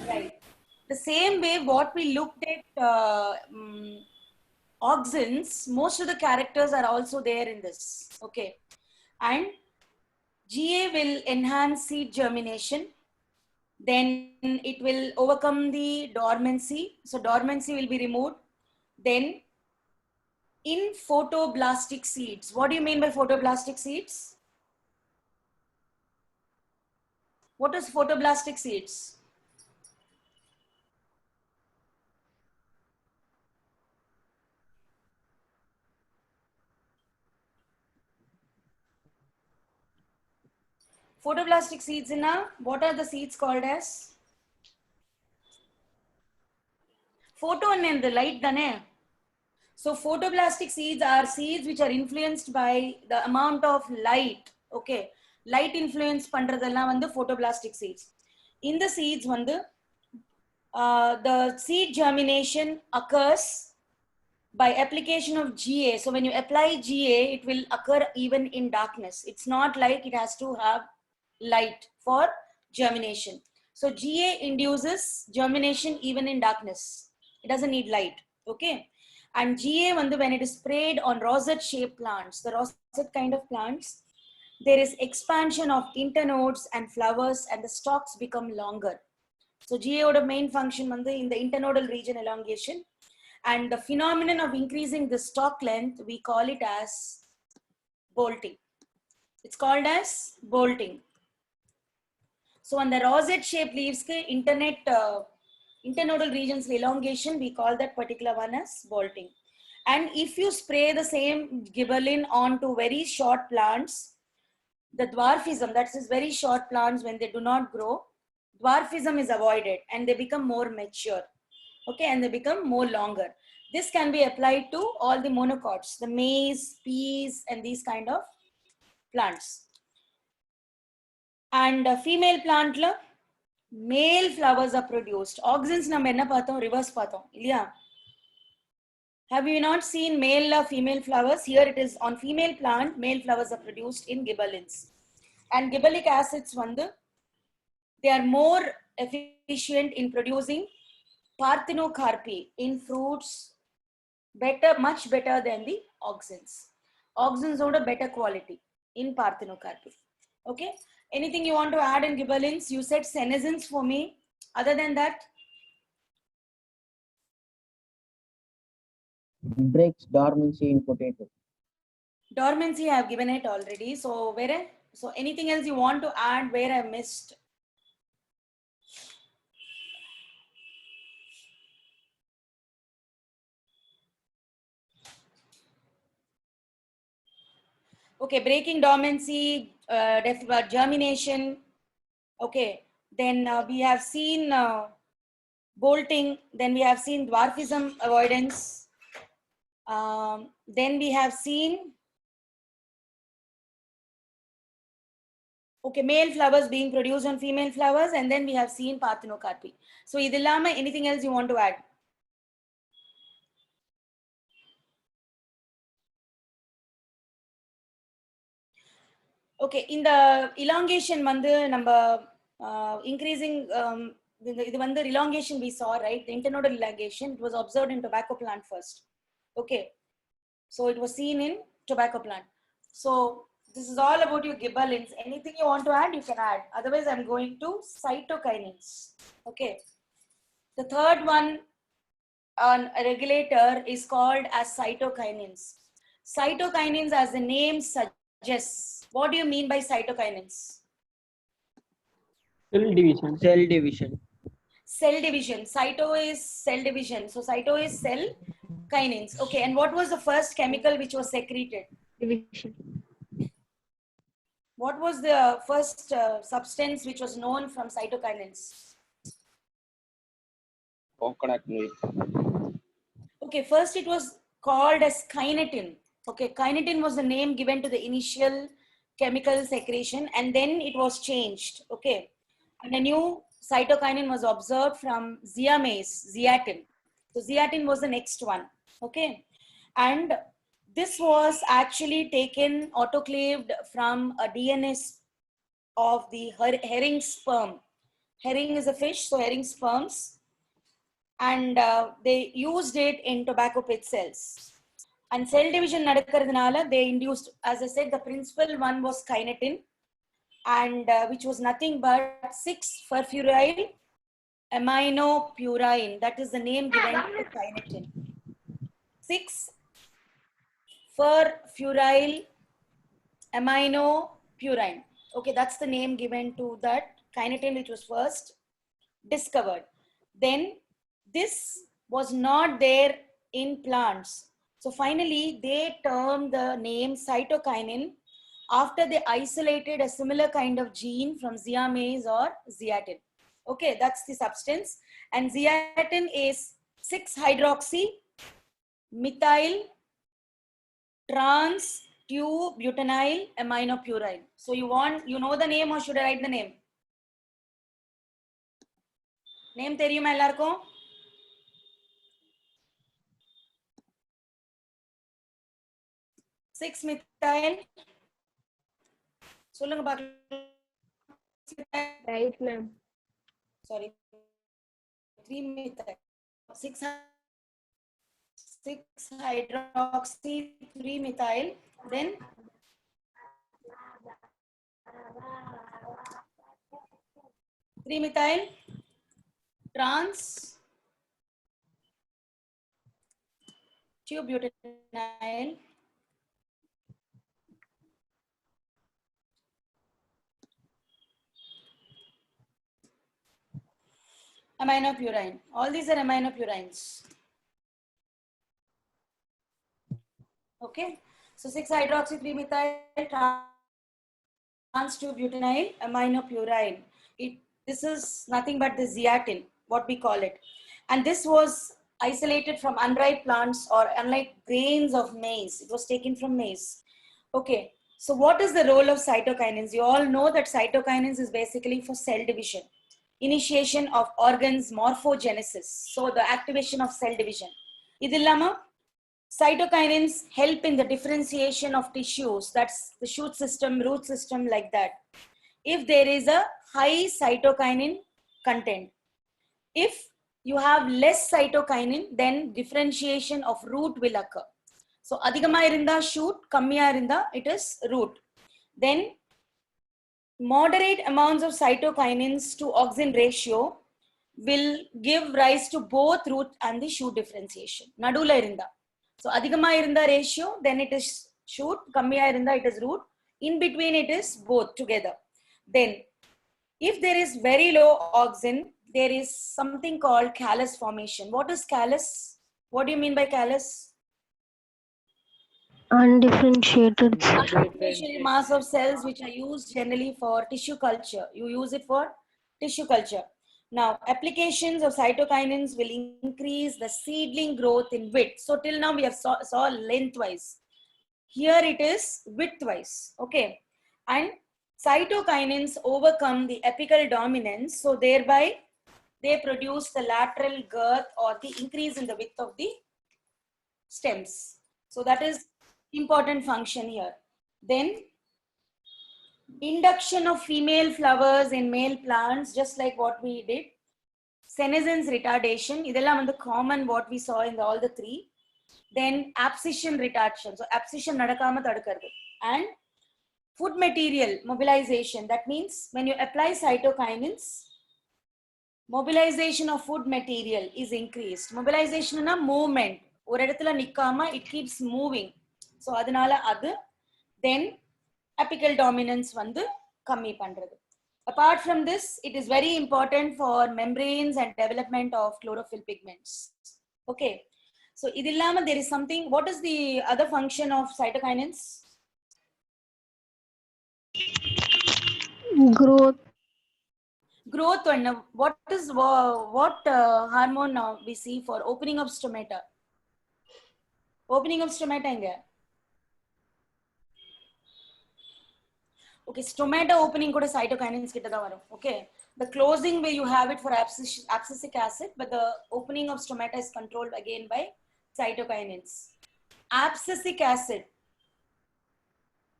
Right. The same way, what we looked at auxins, most of the characters are also there in this. Okay. And GA will enhance seed germination. Then it will overcome the dormancy. So dormancy will be removed. Then in photoblastic seeds, what do you mean by photoblastic seeds? What is photoblastic seeds? Photoblastic seeds in a, what are the seeds called as? Photo and the light dane. So photoblastic seeds are seeds which are influenced by the amount of light. Okay. Light influence பண்றதெல்லாம் வந்து photoblastic seeds. In the seeds வந்து the seed germination occurs by application of GA. So when you apply GA, it will occur even in darkness. It's not like it has to have light for germination. So GA induces germination even in darkness. It doesn't need light. Okay. And GA, when it is sprayed on rosette shaped plants, the rosette kind of plants, there is expansion of internodes and flowers and the stalks become longer. So GA oda main function in the internodal region elongation, and the phenomenon of increasing the stalk length, we call it as bolting. It's called as bolting. So on the rosette shaped leaves, internodal regions elongation, we call that particular one as bolting. And if you spray the same gibberellin onto very short plants, the dwarfism, that is very short plants, when they do not grow, dwarfism is avoided and they become more mature. Okay, and they become more longer. This can be applied to all the monocots, the maize, peas, and these kind of plants. And female plant la, male flowers are produced. Auxins nam enna paathom, reverse paathom illaya. Have you not seen male female flowers? Here it is on female plant, male flowers are produced in gibberellins. And gibberellic acids they are more efficient in producing parthenocarpy in fruits, better, much better than the auxins. Auxins are a better quality in parthenocarpy. Okay. Anything you want to add in gibberellins? You said senescence for me. Other than that, breaks dormancy in potato. Dormancy I have given it already. So where? So anything else you want to add where I missed? Okay, breaking dormancy, germination. Okay, then we have seen bolting. Then we have seen dwarfism avoidance. Then we have seen male flowers being produced on female flowers, and then we have seen parthenocarpy. So, idillama, anything else you want to add? Okay, in the elongation, number increasing the elongation we saw, right? The internodal elongation, it was observed in tobacco plant first. Okay, so it was seen in tobacco plant. So this is all about your gibberellins. Anything you want to add, you can add. Otherwise, I'm going to cytokinins. Okay, the third one on a regulator is called as cytokinins. Cytokinins, as the name suggests, what do you mean by cytokinins? Cell division. Cell division. Cell division. Cyto is cell division. So cyto is cell kinins. Okay, and what was the first chemical which was secreted? Division. What was the first substance which was known from cytokinins? Coconut milk. Okay, first it was called as kinetin. Okay, kinetin was the name given to the initial chemical secretion, and then it was changed. Okay, and a new cytokinin was observed from zeamase, zeatin. So zeatin was the next one. Okay, and this was actually taken autoclaved from a DNA of the herring sperm. Herring is a fish, so herring sperms. And they used it in tobacco pit cells. And cell division nadakkaradhanaala, they induced, as I said, the principal one was kinetin, and which was nothing but 6-furfuryl aminopurine. That is the name given to kinetin. 6-furfuryl aminopurine. Okay, that's the name given to that kinetin, which was first discovered. Then this was not there in plants. So finally, they termed the name cytokinin after they isolated a similar kind of gene from zeamase or zeatin. Okay, that's the substance. And zeatin is 6-hydroxy methyl trans 2-butynyl aminopurine. So you know the name, or should I write the name? Name தெரியுமா எல்லாருக்கும்? 6-methyl. சொல்லுங்க பார்க்கலாம். Right, ma'am. Sorry. 3-methyl. 6-hydroxy 3-methyl. Then 3-methyl trans 2-butynyl aminopurine. All these are aminopurines. Okay, so 6-hydroxy 3-methyl trans 2-butynyl aminopurine. This is nothing but the zeatin, what we call it. And this was isolated from unripe plants or unlike grains of maize. It was taken from maize. Okay, so what is the role of cytokinins? You all know that cytokinins is basically for cell division, initiation of organs, morphogenesis. So the activation of cell division. Idillama, cytokinins help in the differentiation of tissues. That's the shoot system, root system, like that. If there is a high cytokinin content. If you have less cytokinin, then differentiation of root will occur. So adhigama irinda shoot, kammiya irinda it is root. Then moderate amounts of cytokinins to auxin ratio will give rise to both root and the shoot differentiation. Nadula irinda. So adhigama irinda ratio, then it is shoot, kammiya irinda it is root. In between it is both together. Then if there is very low auxin, there is something called callus formation. What is callus? What do you mean by callus? Undifferentiated. Undifferentiated mass of cells which are used generally for tissue culture. You use it for tissue culture. Now, applications of cytokinins will increase the seedling growth in width. So till now we have saw lengthwise. Here it is widthwise. Okay, and cytokinins overcome the apical dominance, so thereby they produce the lateral girth or the increase in the width of the stems. So that is important function here. Then induction of female flowers in male plants, just like what we did. Senescence retardation, idella the common what we saw in all the three. Then abscission retardation, so abscission nadakama tadukkaradu. And food material mobilization, that means when you apply cytokinins, mobilization of food material is increased. Mobilization is a movement, or edathila nikkama it keeps moving, so adanala adu. Then apical dominance vandu kammi pandrathu. Apart from this, it is very important for membranes and development of chlorophyll pigments. Okay, so idillama there is something. What is the other function of cytokinins? Growth. Growth. And what is what hormone we see for opening of stomata? Opening of stomata inga. Okay, stomata opening kuda cytokinins kitta da varum. Okay, the closing way you have it for abscisic acid, but the opening of stomata is controlled again by cytokinins. Abscisic acid.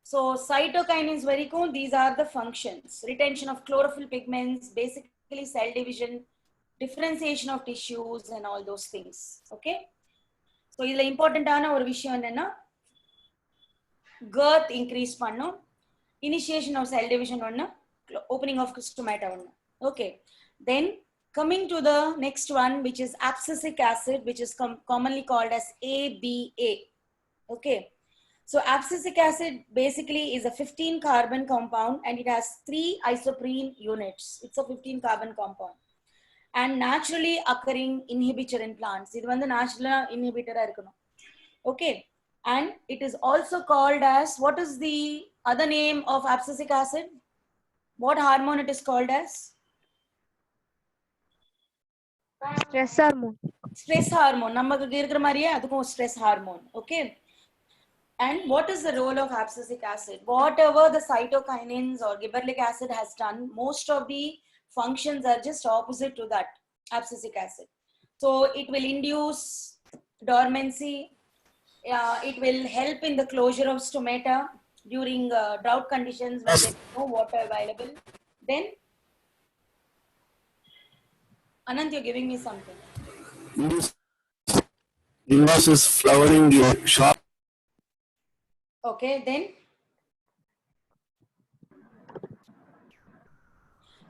So cytokinins very cool. These are the functions: retention of chlorophyll pigments, basic basically cell division, differentiation of tissues and all those things. Okay, so இதுல இம்பார்ட்டன்டான ஒரு விஷயம் என்னன்னா girth increase பண்ணும், initiation of cell division ஒன்னு, opening of stomata ஒன்னு. Okay, then coming to the next one, which is abscisic acid, which is commonly called as ABA. Okay, so abscisic acid basically is a 15 carbon compound and it has 3 isoprene units. It's a 15 carbon compound and naturally occurring inhibitor in plants. This is the natural inhibitor. Okay, and it is also called as, what is the other name of abscisic acid? What hormone it is called as? Stress hormone. Stress hormone. நமக்கு இருக்கிற மாதிரியே அதுக்கும் stress hormone. Okay, and what is the role of abscisic acid? Whatever the cytokinins or gibberellic acid has done, most of the functions are just opposite to that abscisic acid. So it will induce dormancy. It will help in the closure of stomata during drought conditions when there is no water available. Then, Anant, you're giving me something. Induces flowering in short. Okay, then.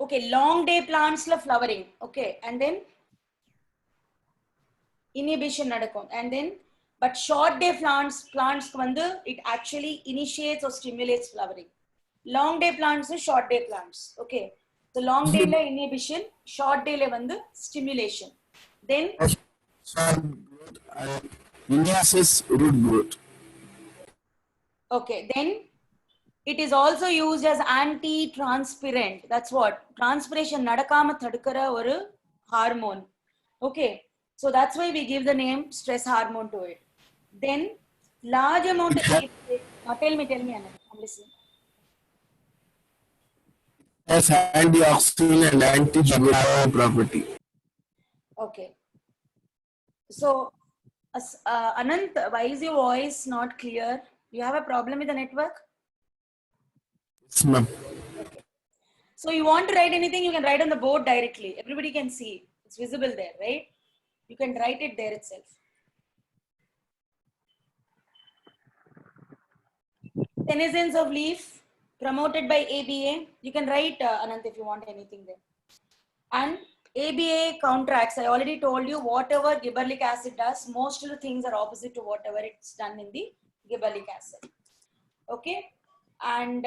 Okay, long day plants la flowering. Okay, and then inhibition nadakum. And then, but short day plants vandu, it actually initiates or stimulates flowering. Long day plants are short day plants. Okay, so long day la inhibition, short day la vandu stimulation. Then Induces root growth. okay, then it is also used as anti-transpirant. That's what transpiration nadakama thadukara oru hormone. Okay, so that's why we give the name stress hormone to it. Then large amount of tell me Anand, I'm listening. Has antioxidant and anti-gibberellic property. Okay, so Anant, why is your voice not clear? You have a problem with the network? Yes, ma'am. So you want to write anything, you can write on the board directly. Everybody can see. It's visible there, right? You can write it there itself. Senescence of leaf promoted by ABA. You can write, Anant, if you want anything there. And ABA counteracts. I already told you whatever gibberellic acid does, most of the things are opposite to whatever it's done in the gibberellic acid. Okay, and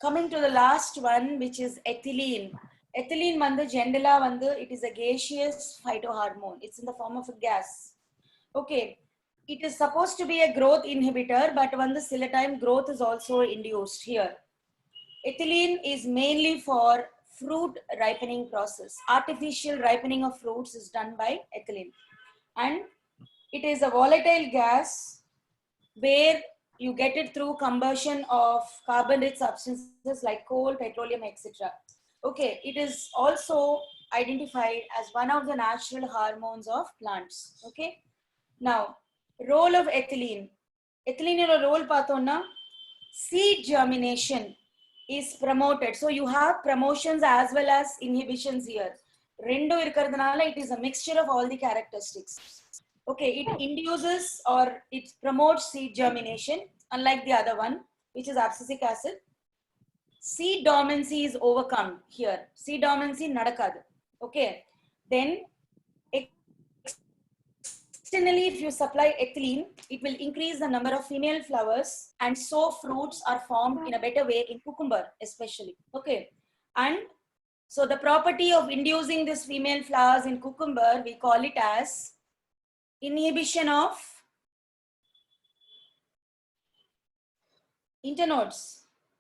coming to the last one, which is ethylene. Ethylene vandu generally vandu, it is a gaseous phytohormone. It's in the form of a gas. Okay, it is supposed to be a growth inhibitor, but vandu sila time growth is also induced here. Ethylene is mainly for fruit ripening process. Artificial ripening of fruits is done by ethylene, and it is a volatile gas where you get it through combustion of carbon-rich substances like coal, petroleum, etc. Okay, it is also identified as one of the natural hormones of plants. Okay, now role of ethylene. Ethylene role pathona, seed germination is promoted. So you have promotions as well as inhibitions here. Rendu irukradanaala, it is a mixture of all the characteristics. Okay, it induces or it promotes seed germination, unlike the other one, which is abscisic acid. Seed dormancy is overcome here. Seed dormancy nadakadu. Okay, then externally, if you supply ethylene, it will increase the number of female flowers and so fruits are formed in a better way in cucumber especially. Okay, and so the property of inducing this female flowers in cucumber, we call it as inhibition of internodes.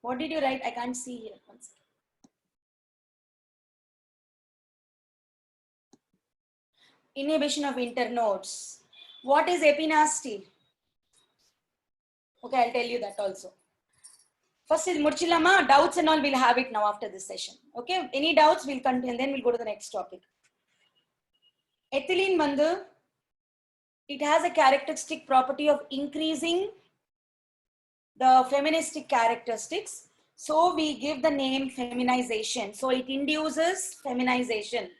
What did you write? I can't see here. One second. Inhibition of internodes. What is epinasty? Okay, I'll tell you that also. First is Murchilama. Doubts and all we'll have it now after this session. Okay, any doubts we'll continue and then we'll go to the next topic. Ethylene vandu, it has a characteristic property of increasing the feministic characteristics. So we give the name feminization. So it induces feminization,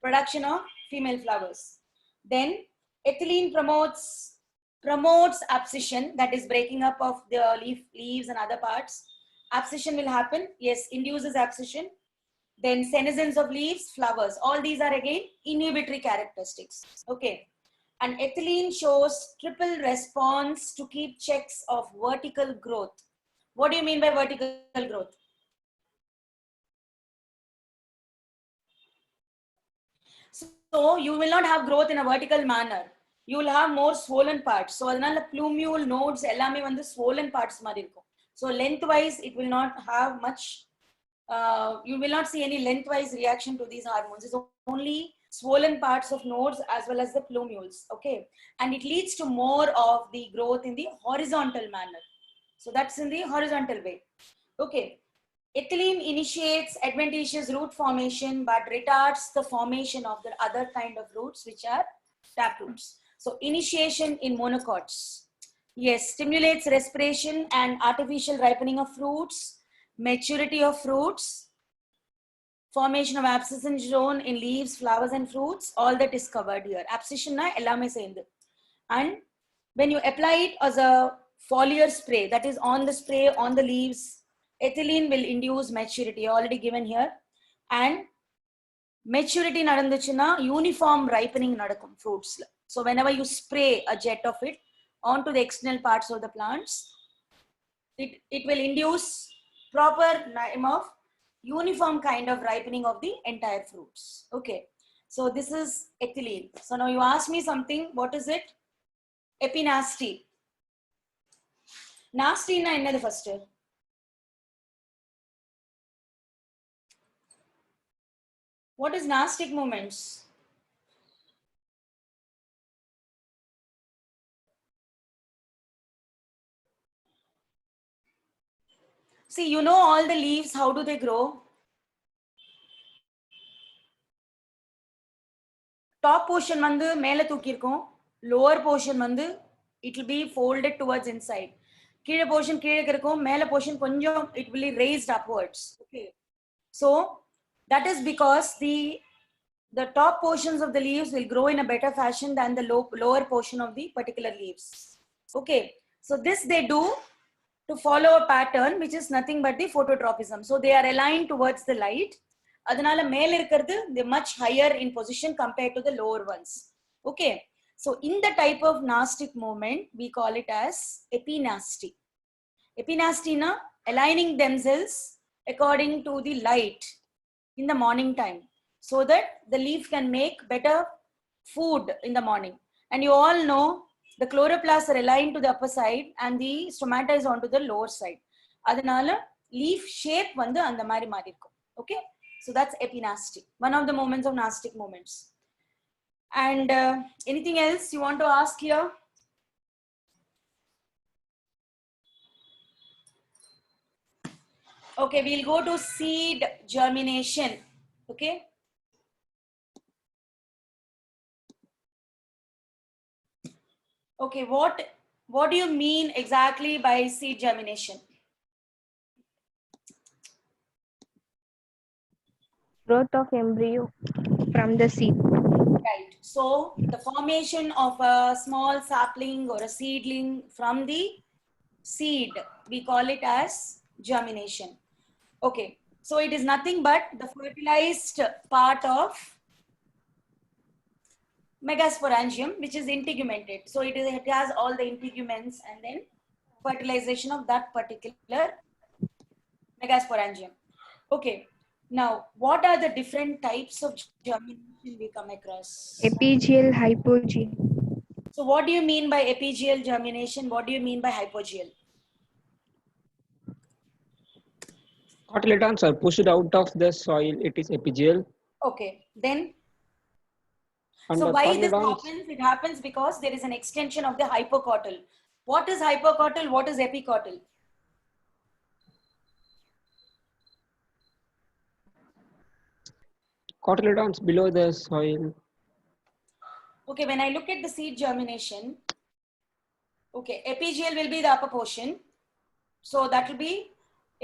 production of female flowers. Then ethylene promotes abscission, that is breaking up of the leaves and other parts. Abscission will happen, yes, induces abscission. Then senescence of leaves, flowers. All these are again inhibitory characteristics. Okay. And ethylene shows triple response to keep checks of vertical growth. What do you mean by vertical growth? So you will not have growth in a vertical manner. You will have more swollen parts. So adanaala plumule nodes ellame vandu swollen parts mari irukum. So lengthwise it will not have much. You will not see any lengthwise reaction to these hormones. It's only swollen parts of nodes as well as the plumules. Okay, and it leads to more of the growth in the horizontal manner. So that's in the horizontal way. Okay. Ethylene initiates adventitious root formation but retards the formation of the other kind of roots, which are taproots. So initiation in monocots. Yes, stimulates respiration and artificial ripening of fruits, maturity of fruits, formation of abscission zone in leaves, flowers and fruits. All that is covered here. Abscission na ellame seindu. And when you apply it as a foliar spray, that is on the spray on the leaves, ethylene will induce maturity, already given here. And maturity nadanduchina uniform ripening nadakum fruits. So whenever you spray a jet of it onto the external parts of the plants, it will induce proper time of uniform kind of ripening of the entire fruits. Okay, so this is ethylene. So now you ask me something, what is it? Epinasty. Nasty na ennadu first? What is nastic movements? See, you know all the leaves, how do they grow? Top portion vandu mele thookirukom, lower portion vandu it will be folded towards inside. Keela portion keela irukum, mele portion konjam it will be raised upwards. Okay, so that is because the top portions of the leaves will grow in a better fashion than the lower portion of the particular leaves. Okay, so this they do to follow a pattern which is nothing but the phototropism. So they are aligned towards the light. Adanala male irukkiradhu they much higher in position compared to the lower ones. Okay, so in the type of nastic movement we call it as epinasty. Epinasty na aligning themselves according to the light in the morning time, so that the leaf can make better food in the morning. And you all know the chloroplasts are aligned to the upper side and the stomata is onto the lower side. Adanala leaf shape vandu andha mari mari irukum. Okay, so that's epinasty, one of the moments of nastic movements. And anything else you want to ask here? Okay, we'll go to seed germination. Okay, okay, what do you mean exactly by seed germination? Growth of embryo from the seed. Right. So the formation of a small sapling or a seedling from the seed, we call it as germination. Okay, so it is nothing but the fertilized part of megasporangium, which is integumented. So it has all the integuments and then fertilization of that particular megasporangium. Okay, now what are the different types of germination we come across? Epigeal, hypogeal. So what do you mean by epigeal germination? What do you mean by hypogeal? Cotyledons are pushed out of the soil. It is epigeal. Okay, then And so the why this cotyledons, happens? It happens because there is an extension of the hypocotyl. What is hypocotyl? What is epicotyl? cotyledons below the soil. Okay, when I look at the seed germination, okay, epigeal will be the upper portion. So that will be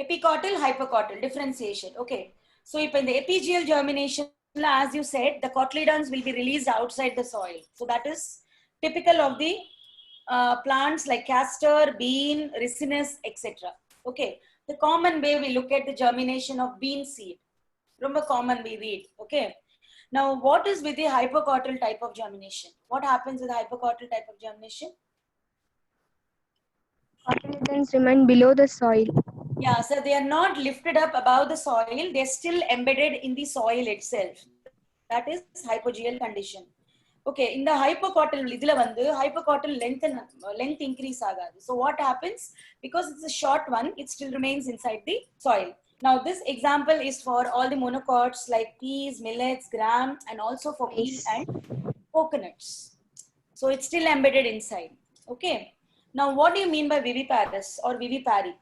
Epicotyl, hypocotyl, differentiation. Okay. So if in the epigeal germination, as you said, the cotyledons will be released outside the soil. So that is typical of the plants like castor, bean, ricinus, etc. Okay. The common way we look at the germination of bean seed. Remember, common we read. Okay. Now, what is with the hypocotyl type of germination? What happens with the hypocotyl type of germination? Cotyledons remain below the soil. Yeah, so they are not lifted up above the soil. They're still embedded in the soil itself. That is hypogeal condition. Okay, in the hypocotyl, hypocotyl length increase agadu. So what happens? Because it's a short one, it still remains inside the soil. Now, this example is for all the monocots like peas, millets, gram, and also for wheat and coconuts. So it's still embedded inside. Okay. Now, what do you mean by viviparous or vivipary?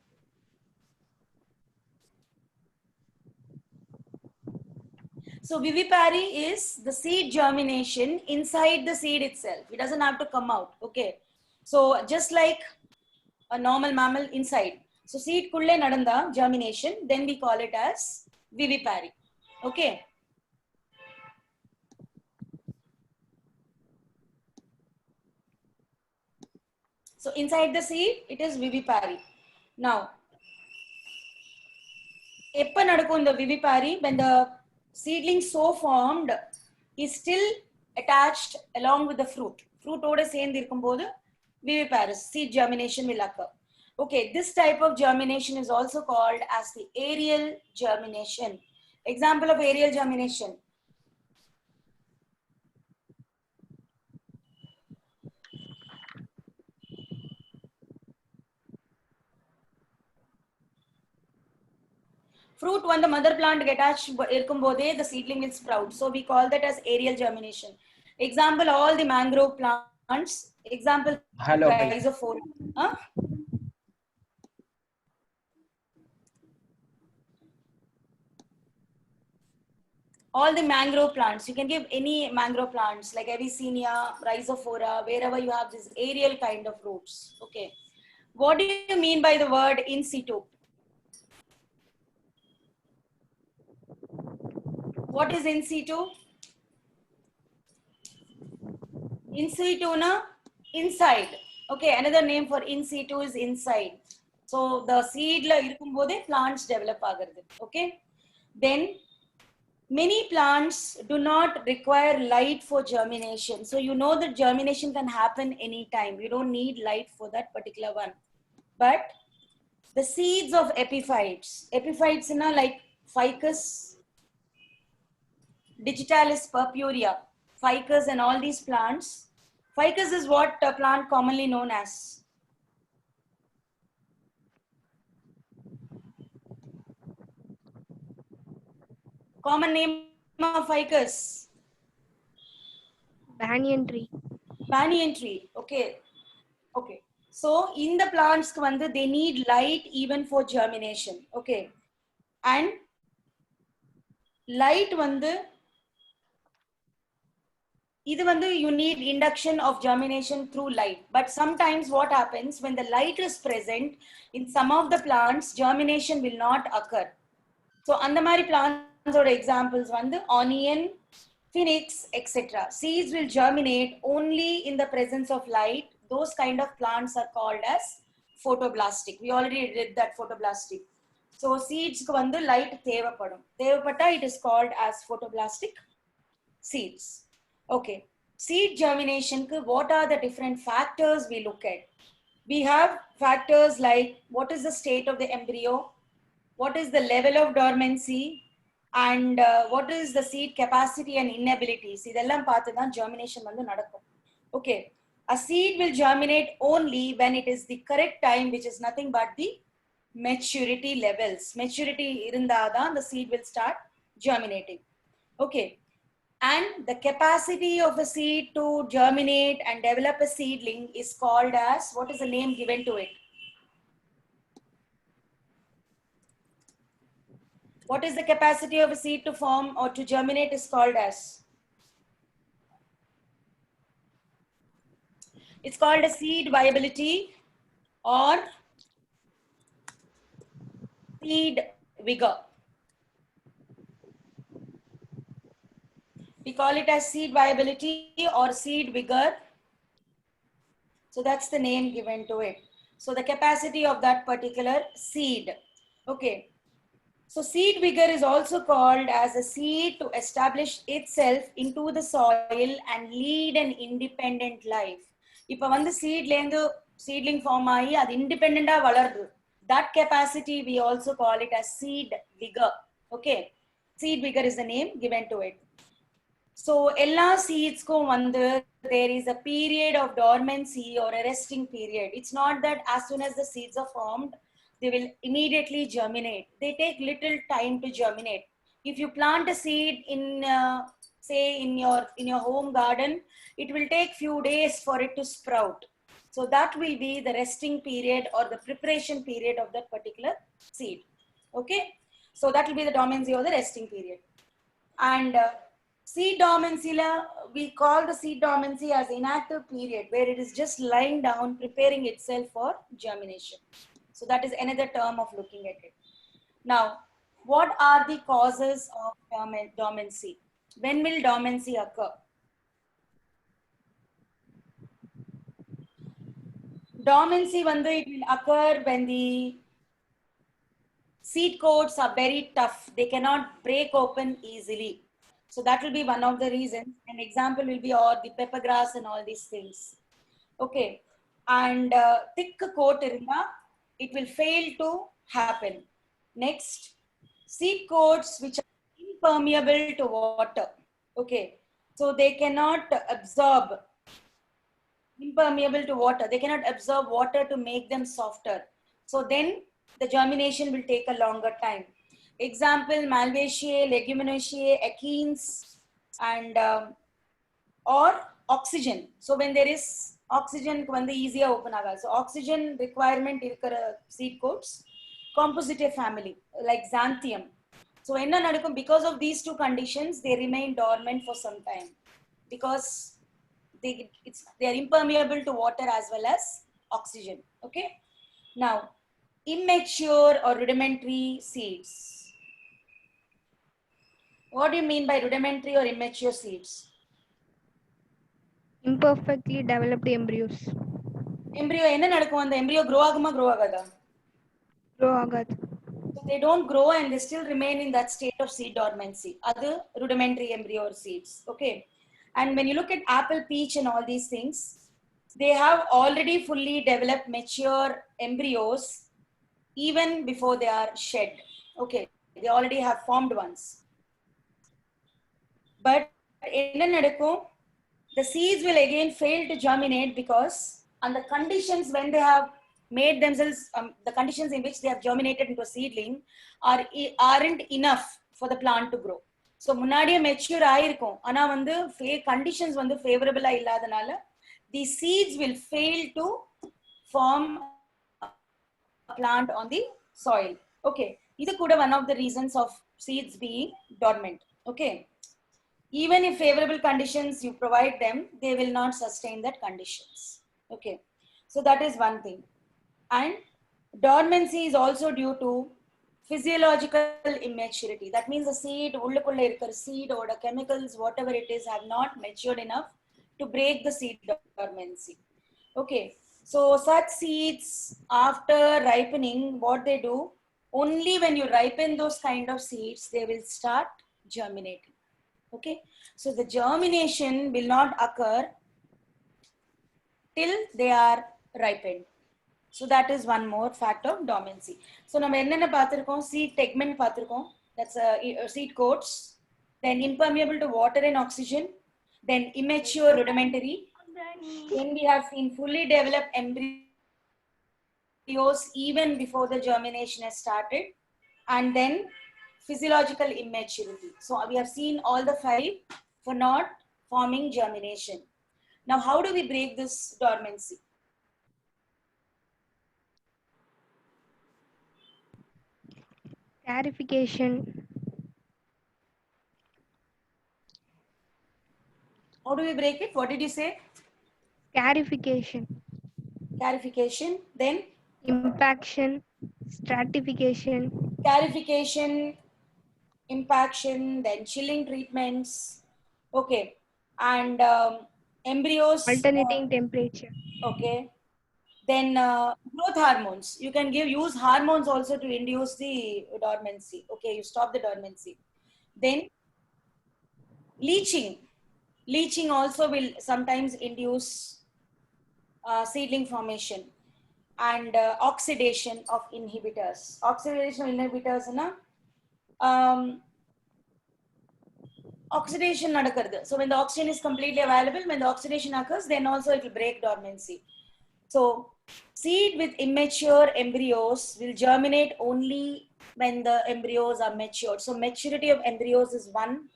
So vivipary is the seed germination inside the seed itself. It doesn't have to come out. Okay. So just like a normal mammal inside. So seed kulle nadanda germination, then we call it as vivipary. Okay. So inside the seed, it is vivipary. Now, eppa nadakkum the vivipary when the seedling so formed is still attached along with the fruit. Fruit oda சேர்ந்து இருக்கும்போது viviparous seed germination will occur. Okay, this type of germination is also called as the aerial germination. Example of aerial germination. Fruit when the mother plant get attached இருக்கும்போதே the seedling will sprout. So we call that as aerial germination. Example, all the mangrove plants. Example, Hello. rhizophora. Huh? All the mangrove plants. You can give any mangrove plants like Avicennia, rhizophora, wherever you have this aerial kind of roots. Okay. What do you mean by the word in situ? What is in situ? In situ na inside. Okay, another name for in situ is inside. So the seed la irukumbodhe plants develop agarudhu. Okay. Then many plants do not require light for germination. So you know that germination can happen anytime. You don't need light for that particular one. But the seeds of epiphytes in like ficus, digitalis purpurea, ficus and all these plants. Ficus is what a plant commonly known as. Common name of ficus. Banyan tree. Banyan tree. Okay. Okay. So in the plants, they need light even for germination. Okay. And light you need induction of germination through light. But sometimes what happens when the light is present in some of the plants, germination will not occur. So andamari plants or examples onion, phoenix, etc. Seeds will germinate only in the presence of light. Those kind of plants are called as photoblastic. We already did that, photoblastic. So seeds ku light thevapatta, it is called as photoblastic seeds. Okay, seed germination ku what are the different factors we look at? We have factors like what is the state of the embryo, what is the level of dormancy, and what is the seed capacity and inabilities. Idellam paathu dhaan germination nadakkum. Okay, a seed will germinate only when it is the correct time, which is nothing but the maturity levels. Maturity irundadhaan the seed will start germinating. Okay, and the capacity of a seed to germinate and develop a seedling is called as, what is the name given to it? What is the capacity of a seed to form or to germinate is called as? It's called a seed viability or seed vigor. We call it as seed viability or seed vigor. So that's the name given to it. So the capacity of that particular seed. Okay. So seed vigor is also called as a seed to establish itself into the soil and lead an independent life. இப்போ வந்து seedling form ஆகி அது independent வளருது. That capacity we also call it as seed vigor. Okay. Seed vigor is the name given to it. So எல்லா seedsக்கும் வந்து there is a period of dormancy or a resting period. It's not that as soon as the seeds are formed, they will immediately germinate. They take little time to germinate. If you plant a seed in, say, in your home garden, it will take few days for it to sprout. So that will be the resting period or the preparation period of that particular seed. Okay, so that will be the dormancy or the resting period. And seed dormancy, we call the seed dormancy as inactive period, where it is just lying down, preparing itself for germination. So that is another term of looking at it. Now, what are the causes of dormancy? When will dormancy occur? Dormancy, it will occur when the seed coats are very tough. They cannot break open easily. So that will be one of the reasons. An example will be all the pepper grass and all these things. Okay. And thick coat irunda, it will fail to happen. Next, seed coats which are impermeable to water. Okay. So they cannot absorb, impermeable to water. They cannot absorb water to make them softer. So then the germination will take a longer time. Example, Malvaceae, Leguminosae, Achenes, and or oxygen. So when there is oxygen, easier open aga. So oxygen requirement irukara seed coats, Compositae family like Xanthium. So enna nadakum, because of these two conditions, they remain dormant for some time because they are impermeable to water as well as oxygen. Okay. Now, immature or rudimentary seeds. What do you mean by rudimentary or immature seeds? Imperfectly developed embryos. Embryo enna nadakum, and the embryo grow agada? Grow agad. So they don't grow and they still remain in that state of seed dormancy. Other rudimentary embryo or seeds. Okay. And when you look at apple, peach and all these things, they have already fully developed mature embryos even before they are shed. Okay. They already have formed ones. But the seeds will again fail to germinate because on the conditions when they have made themselves, the conditions in which they have germinated into a seedling aren't enough for the plant to grow. So munadiye mature aayirkom, ana conditions favorable ah illadanaala the seeds will fail to form a plant on the soil. Okay, idu kuda one of the reasons of seeds being dormant. Okay, even if favorable conditions you provide them, they will not sustain that conditions. Okay, so that is one thing. And dormancy is also due to physiological immaturity. That means the seed, ullukulla irukra seed or the chemicals, whatever it is, have not matured enough to break the seed dormancy. Okay, so such seeds after ripening, what they do, only when you ripen those kind of seeds, they will start germinating. Okay, so the germination will not occur till they are ripened. So that is one more factor of dormancy. So நம்ம என்னென்ன பார்த்திருக்கோம், seed tegment பார்த்திருக்கோம், that's seed coats, then impermeable to water and oxygen, then immature rudimentary, then we have seen fully developed embryos even before the germination has started, and then physiological immaturity. So we have seen all the 5 for not forming germination. Now, how do we break this dormancy? Scarification. How do we break it? What did you say? Scarification. Clarification, then Impaction. Stratification. scarification, impaction, then chilling treatments. Okay, and embryos. Alternating temperature. Okay, then growth hormones. You can use hormones also to induce the dormancy. Okay, you stop the dormancy. Then leaching. Leaching also will sometimes induce seedling formation, and oxidation of inhibitors. Oxidation of inhibitors na oxidation nadakarudhu. So when the oxygen is completely available, when the oxidation occurs, then also it will break dormancy. So seed with immature embryos will germinate only when the embryos are matured. So maturity of embryos is one.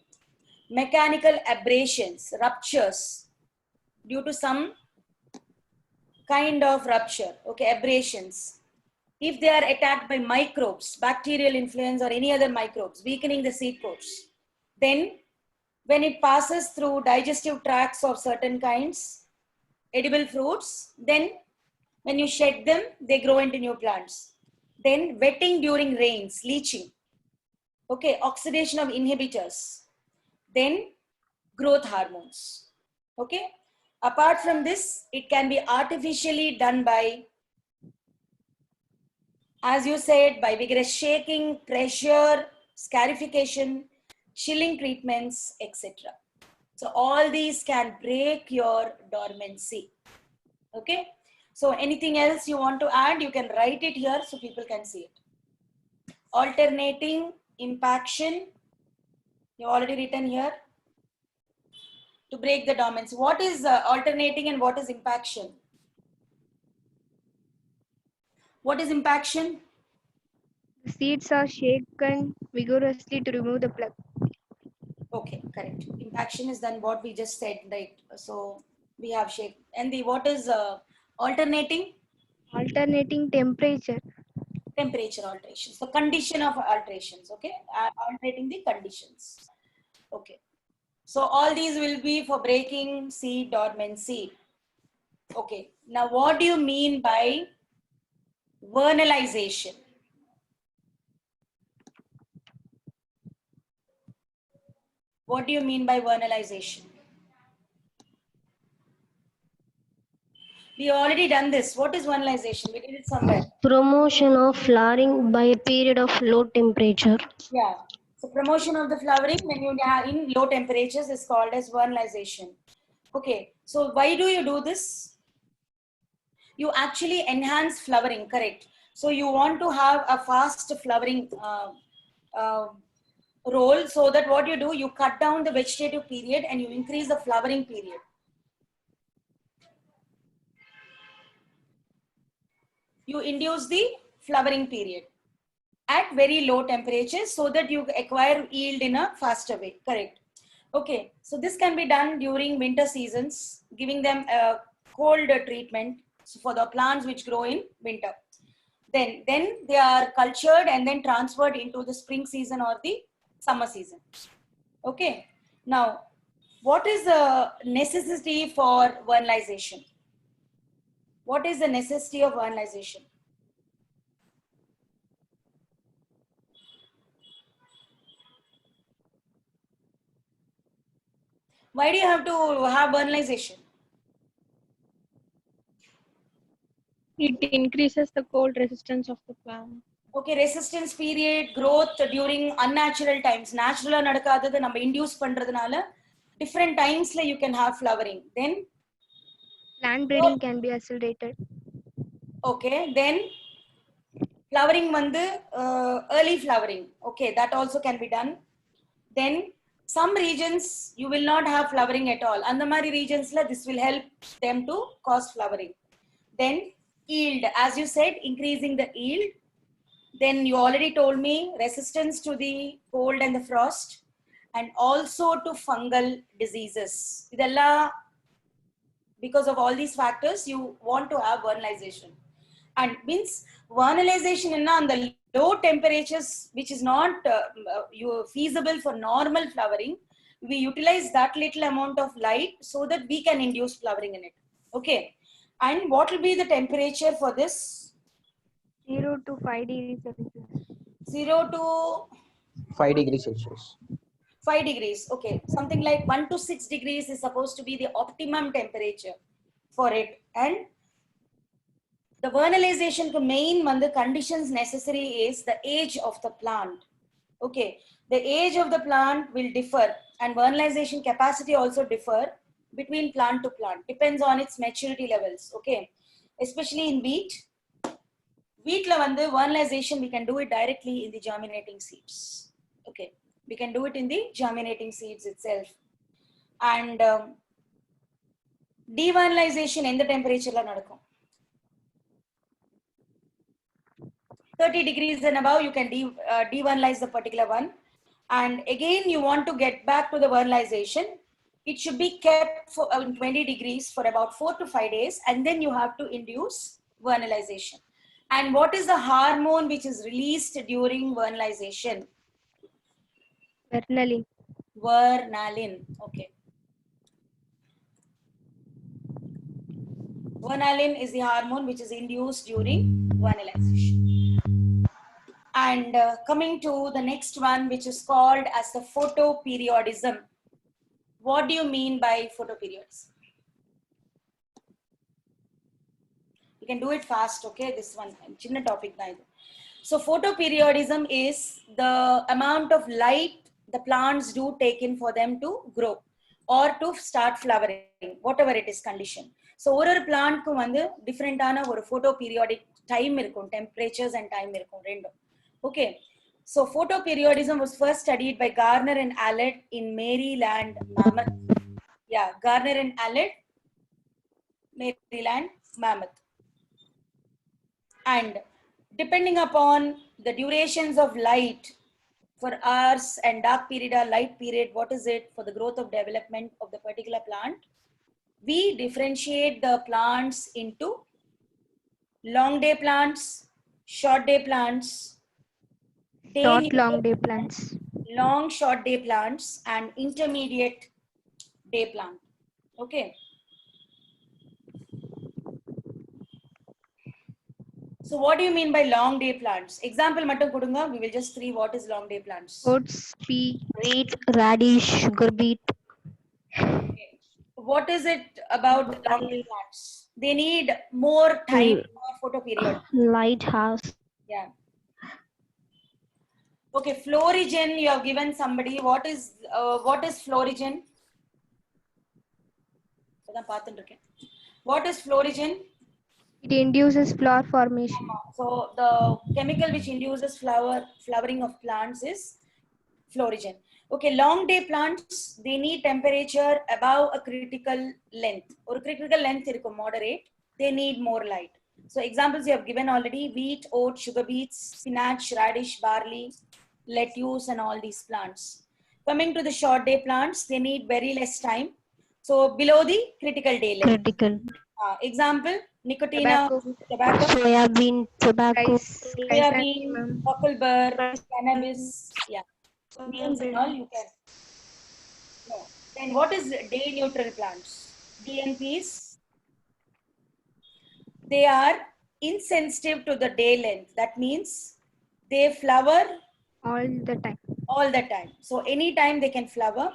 Mechanical abrasions, ruptures due to some kind of rupture, okay, abrasions. If they are attacked by microbes, bacterial influence or any other microbes, weakening the seed coats, then when it passes through digestive tracts of certain kinds, edible fruits, then when you shed them, they grow into new plants. Then wetting during rains, leaching, okay, oxidation of inhibitors, then growth hormones, okay. Apart from this, it can be artificially done by, as you said, by vigorous shaking, pressure, scarification, chilling treatments, etc. So all these can break your dormancy. Okay. So anything else you want to add, you can write it here so people can see it. Alternating impaction, you already written here. To break the dormancy. What is alternating and what is impaction? What is impaction? The seeds are shaken vigorously to remove the plug. Okay, correct. Impaction is then what we just said, right? So we have shake. And the what is alternating? Alternating temperature. Temperature alterations. The condition of alterations. Okay, alternating the conditions. Okay. So all these will be for breaking seed dormancy. Okay. Now, what do you mean by vernalization? What do you mean by vernalization? We already done this. What is vernalization? We did it somewhere. Promotion of flowering by a period of low temperature. Yeah. So promotion of the flowering when you are in low temperatures is called as vernalization. Okay. So why do you do this? You actually enhance flowering, correct? So you want to have a fast flowering role, so that what you do, you cut down the vegetative period and you increase the flowering period. You induce the flowering period at very low temperatures so that you acquire yield in a faster way, correct? Okay, so this can be done during winter seasons, giving them a cold treatment for the plants which grow in winter. Then they are cultured and then transferred into the spring season or the summer season. Okay, now what is the necessity for vernalization? What is the necessity of vernalization? Why do you have to have vernalization? It increases the cold resistance of the plant. Okay, resistance period, growth during unnatural times. Natural nadakadadhu நம்ம induce பண்றதுனால different times la you can have flowering. Then Plant breeding can be accelerated. okay, then flowering வந்து early flowering. Okay, that also can be done. Then some regions you will not have flowering at all. And the mari regions la this will help them to cause flowering. Then yield, as you said, increasing the yield. Then you already told me resistance to the cold and the frost, and also to fungal diseases. Idella, because of all these factors, you want to have vernalization. And means vernalization in on the low temperatures, which is not feasible for normal flowering. We utilize that little amount of light so that we can induce flowering in it. Okay. And what will be the temperature for this? 0 to 5 degrees Celsius. 0 to 5 degrees Celsius. 5 degrees. Okay, something like 1 to 6 degrees is supposed to be the optimum temperature for it. And the vernalization main one the conditions necessary is the age of the plant. Okay, the age of the plant will differ and vernalization capacity also differ between plant to plant, depends on its maturity levels. Okay, especially in wheat. Wheat la vandu vernalization we can do it directly in the germinating seeds. Okay, we can do it in the germinating seeds itself. And devernalization in the temperature la nadakum. 30 degrees and above you can devernalize the particular one. And again you want to get back to the vernalization, it should be kept for 20 degrees for about 4 to 5 days, and then you have to induce vernalization. And what is the hormone which is released during vernalization? Vernalin. Vernalin. Okay. Vernalin is the hormone which is induced during vernalization. And coming to the next one, which is called as the photoperiodism. What do you mean by photoperiodism? You can do it fast, okay? This one, chinna topic na idu. So photoperiodism is the amount of light the plants do take in for them to grow or to start flowering, whatever it is condition. So ஒரு பிளான்ட்க்கு வந்து டிஃபரெண்டான ஒரு photoperiodic time இருக்கும், temperatures and time இருக்கும் ரெண்டும். Okay, so photoperiodism was first studied by Garner and Allett in Maryland, Mammoth. Yeah, Garner and Allett, Maryland, Mammoth. And depending upon the durations of light for hours and dark period or light period, what is it for the growth of development of the particular plant? We differentiate the plants into long day plants, short day plants, Short long day plants. long short day plants, and intermediate day plant. Okay. So what do you mean by long day plants? Example mattum kodunga, we will just see what is long day plants. Oats, pea, Wheat, radish, sugar beet, Okay. What is it about the long day plants? They need more time for photoperiod. lighthouse, Yeah. Okay, florigen you have given somebody. What is florigen? What is florigen? it induces flower formation. So the chemical which induces flowering of plants is florigen. Okay, long day plants, they need temperature above a critical length. Or critical length irukkum moderate, they need more light. So examples you have given already: wheat, oat, sugar beets, spinach, radish, barley, lettuce, and all these plants. Coming to the short day plants, they need very less time. So below the critical day length. critical, Example: nicotina, tobacco, soya bean, tobacco, Rice, soybean, chrysanthemum, cockleburr, cannabis, yeah. So beans and all you can. No. Then what is day neutral plants? DNPs. They are insensitive to the day length. That means they flower all the time. all the time. So anytime they can flower,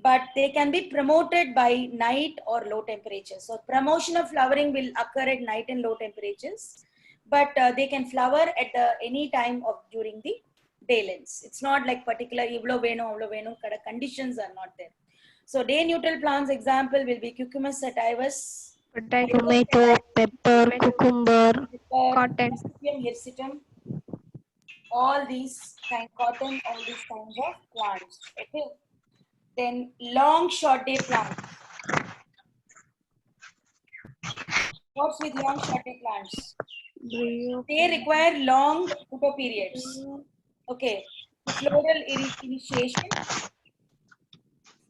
but they can be promoted by night or low temperatures. So promotion of flowering will occur at night and low temperatures, but they can flower at any time of during the day lengths. It's not like particular ivlo veno conditions are not there. So day neutral plants example will be Cucumis sativus, Potato, tomato, pepper, cucumber, cotton. Gossypium hirsutum, all these cotton, all these kinds of plants. Okay. Then long short day plants. What's with long short day plants? They require long photoperiods. Okay. Floral initiation.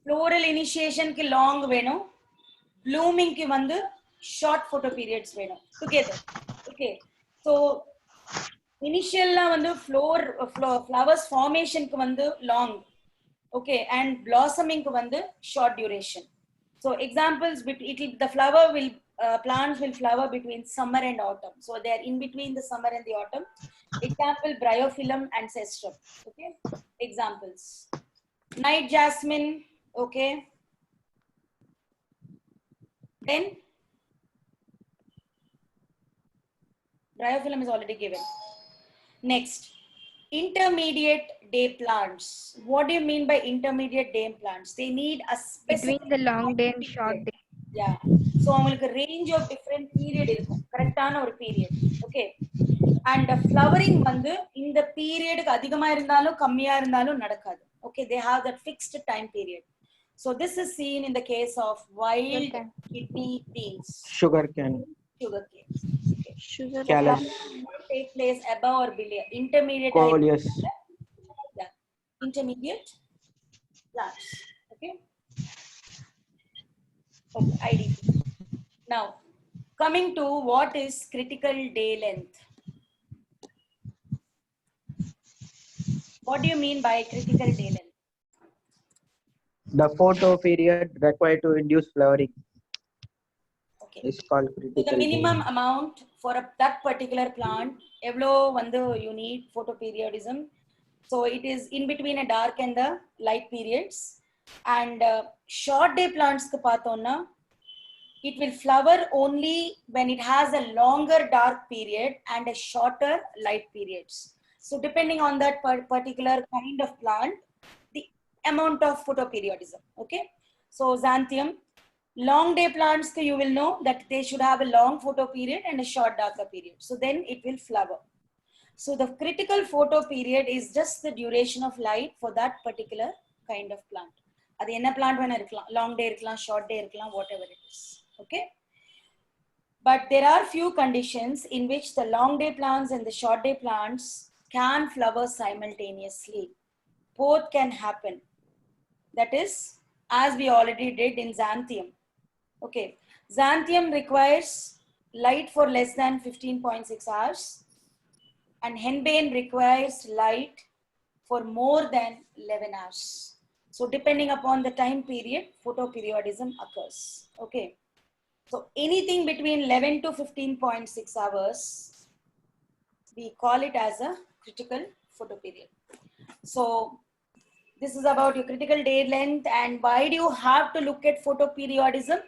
Floral initiation ki long veno. Blooming ki vandu short photoperiods veno. Together. Okay. So initial la vandu flowers formation ku vandu long. Okay, and blossoming ku vandu short duration. So examples, the flower will plants will flower between summer and autumn. So they are in between the summer and the autumn. Example, bryophyllum and cestrum. Okay. Examples. Night jasmine. Okay. Then bryophyllum is already given. Next, intermediate day plants. What do you mean by intermediate day plants? They need a specific Between the long day and short period. day. Yeah. So அவங்களுக்கு range of different period இருக்கும். கரெக்டான ஒரு period. Okay. And the flowering வந்து இந்த periodக்கு அதிகமா இருந்தாலும் கம்மியா இருந்தாலும் நடக்காது. Okay. They have that fixed time period. So this is seen in the case of wild Sugarcane. kidney beans. Sugar cane. Sugarcane. Okay. Sugar Callus. Take place above or below. Intermediate. Coleus. Yeah. Intermediate plants. Okay. Okay. IDP. Now, coming to what is critical day length. What do you mean by critical day length? The photo period required to induce flowering Okay. is called So critical. the minimum amount for that particular plant, evlo vandu you need photoperiodism. So it is in between a dark and the light periods. And short day plants ku paathona, it will flower only when it has a longer dark period and a shorter light periods. So depending on that particular kind of plant, the amount of photoperiodism. Okay. So xanthium, long day plants, you will know that they should have a long photo period and a short darker period. So then it will flower. So the critical photo period is just the duration of light for that particular kind of plant. அது என்ன plant வேணா இருக்கலாம், long day இருக்கலாம், short day இருக்கலாம், whatever it is. Okay. But there are few conditions in which the long day plants and the short day plants can flower simultaneously. Both can happen. That is, as we already did in xanthium. Okay. Xanthium requires light for less than 15.6 hours. And henbane requires light for more than 11 hours. So depending upon the time period, photoperiodism occurs. Okay. So anything between 11 to 15.6 hours, we call it as a critical photoperiod. So this is about your critical day length. And why do you have to look at photoperiodism?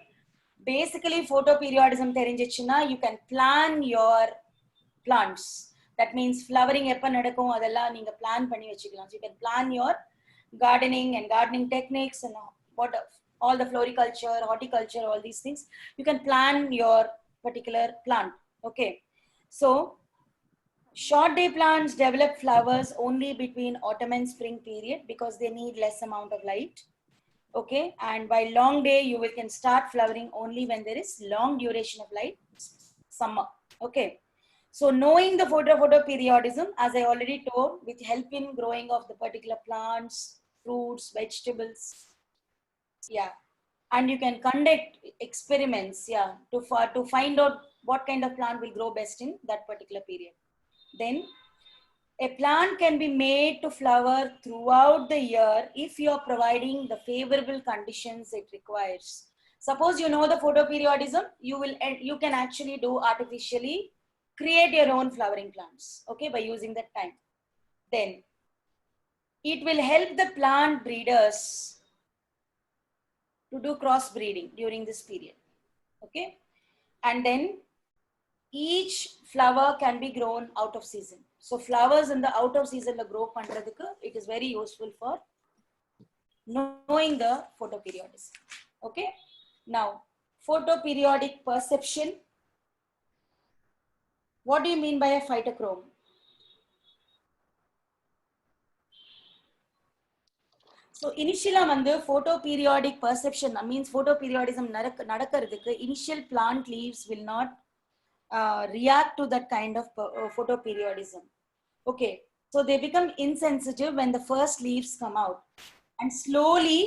Basically, photoperiodism therinjichina, you can plan your plants. That means flowering எப்ப நடக்கும் அதெல்லாம் நீங்க plan பண்ணி வச்சுக்கலாம். So you can plan your gardening and gardening techniques and what all the floriculture, horticulture, all these things. You can plan your particular plant. Okay. So short day plants develop flowers only between autumn and spring period because they need less amount of light. Okay. And by long day, you can start flowering only when there is long duration of light, summer. Okay. So knowing the photoperiodism, as I already told, will help in growing of the particular plants, fruits, vegetables. Yeah. And you can conduct experiments, yeah, to find out what kind of plant will grow best in that particular period. Then a plant can be made to flower throughout the year if you are providing the favorable conditions it requires. Suppose you know the photoperiodism, you can actually do artificially create your own flowering plants, okay, by using that time. Then it will help the plant breeders to do cross breeding during this period. Okay. And then each flower can be grown out of season. So flowers in the out of season grow pandradhukku, it is very useful for knowing the photoperiodism. Okay. Now, photoperiodic perception. What do you mean by a phytochrome? So initially வந்து photoperiodic perception means photoperiodism நடக்கிறதுக்கு initial plant leaves will not react to that kind of photoperiodism. Okay, so they become insensitive when the first leaves come out and slowly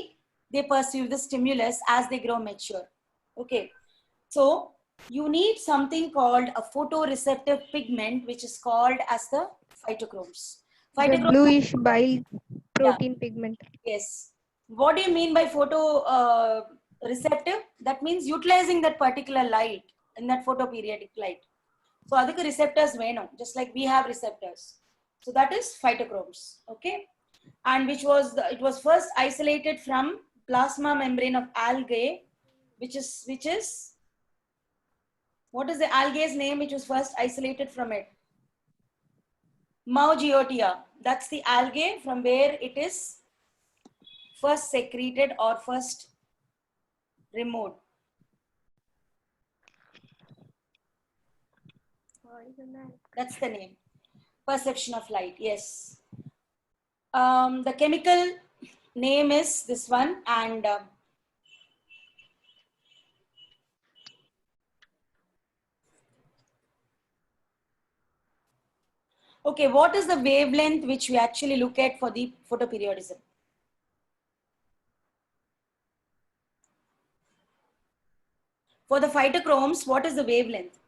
they perceive the stimulus as they grow mature. Okay, so you need something called a photoreceptive pigment which is called as the phytochromes. The bluish bile protein pigment. Yes. What do you mean by photo receptive? That means utilizing that particular light in that photoperiodic light. So adukku receptors venum, just like we have receptors. So that is phytochromes. Okay, and it was first isolated from plasma membrane of algae, which is what is the algae's name which was first isolated from it? Maugiotia. That's the algae from where it is first secreted or first removed. That's the name. Perception of light. Yes. The chemical name is this one, and okay, what is the wavelength which we actually look at for the photoperiodism? For the phytochromes, what is the wavelength?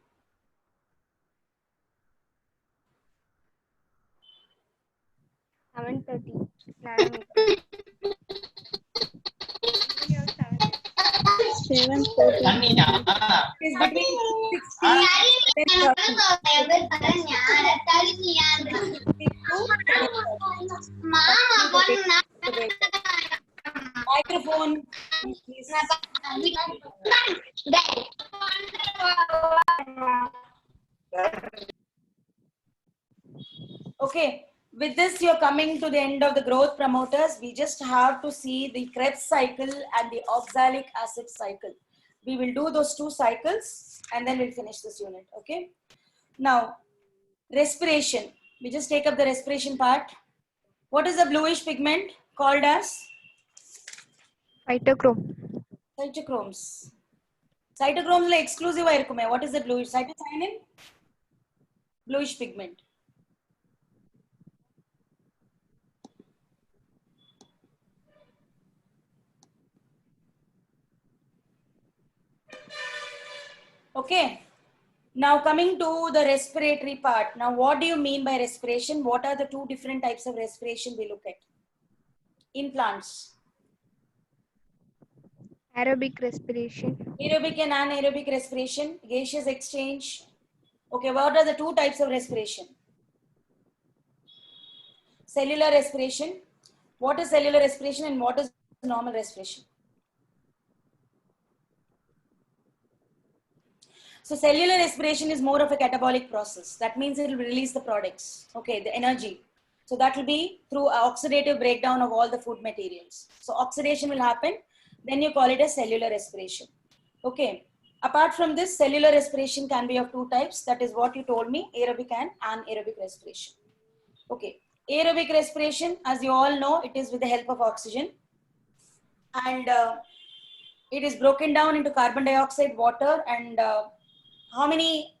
It is between 60 and 30. Microphone, please. Okay, with this you're coming to the end of the growth promoters. We just have to see the Krebs cycle and the oxalic acid cycle. We will do those two cycles and then we'll finish this unit. Okay. Now, respiration. We just take up the respiration part. What is the bluish pigment called as? Phytochrome. Cytochromes. Cytochromes la exclusive irkume. What is the bluish? Cytocyanin? Bluish pigment. Okay. Now coming to the respiratory part. Now what do you mean by respiration? What are the two different types of respiration we look at in plants? Aerobic respiration. Aerobic and anaerobic respiration, gaseous exchange. Okay, what are the two types of respiration? Cellular respiration. What is cellular respiration and what is normal respiration? So cellular respiration is more of a catabolic process. That means it will release the products, okay, the energy. So that will be through oxidative breakdown of all the food materials. So oxidation will happen, then you call it a cellular respiration. Okay. Apart from this, cellular respiration can be of two types. That is what you told me, aerobic and anaerobic respiration. Okay. Aerobic respiration, as you all know, it is with the help of oxygen. And it is broken down into carbon dioxide, water, and how many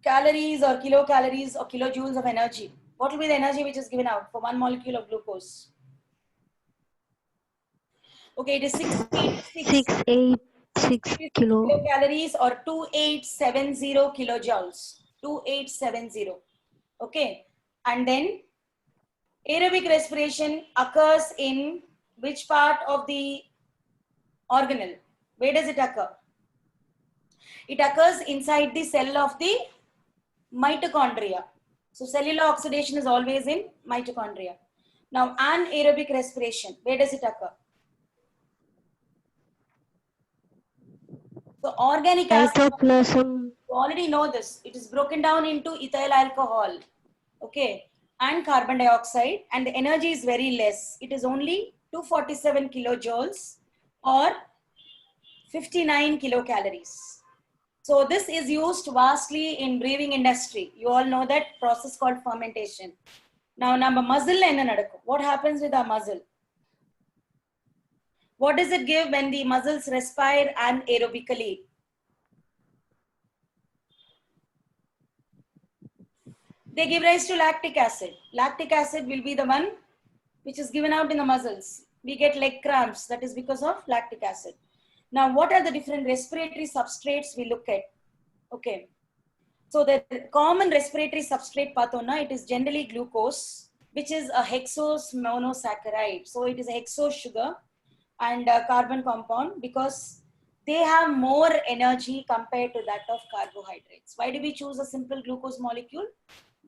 calories or kilocalories or kilojoules of energy? What will be the energy which is given out for one molecule of glucose? Okay, it is 686 kilo. kilocalories or 2870 kilojoules. 2870. Okay, and then aerobic respiration occurs in which part of the organelle? Where does it occur? It occurs inside the cell of the mitochondria. So cellular oxidation is always in mitochondria. Now anaerobic respiration, where does it occur? So organic acid, Cytoplasm. you already know this. It is broken down into ethyl alcohol, okay, and carbon dioxide, and the energy is very less. It is only 247 kilojoules or 59 kilocalories. So this is used vastly in brewing industry. You all know that process called fermentation. Now, number muscle enna nadakkum. What happens with our muscle? What does it give when the muscles respire anaerobically? They give rise to lactic acid. Lactic acid will be the one which is given out in the muscles. We get leg cramps. That is because of lactic acid. Now, what are the different respiratory substrates we look at? Okay. So the common respiratory substrate pathona, it is generally glucose, which is a hexose monosaccharide. So it is a hexose sugar and a carbon compound because they have more energy compared to that of carbohydrates. Why do we choose a simple glucose molecule?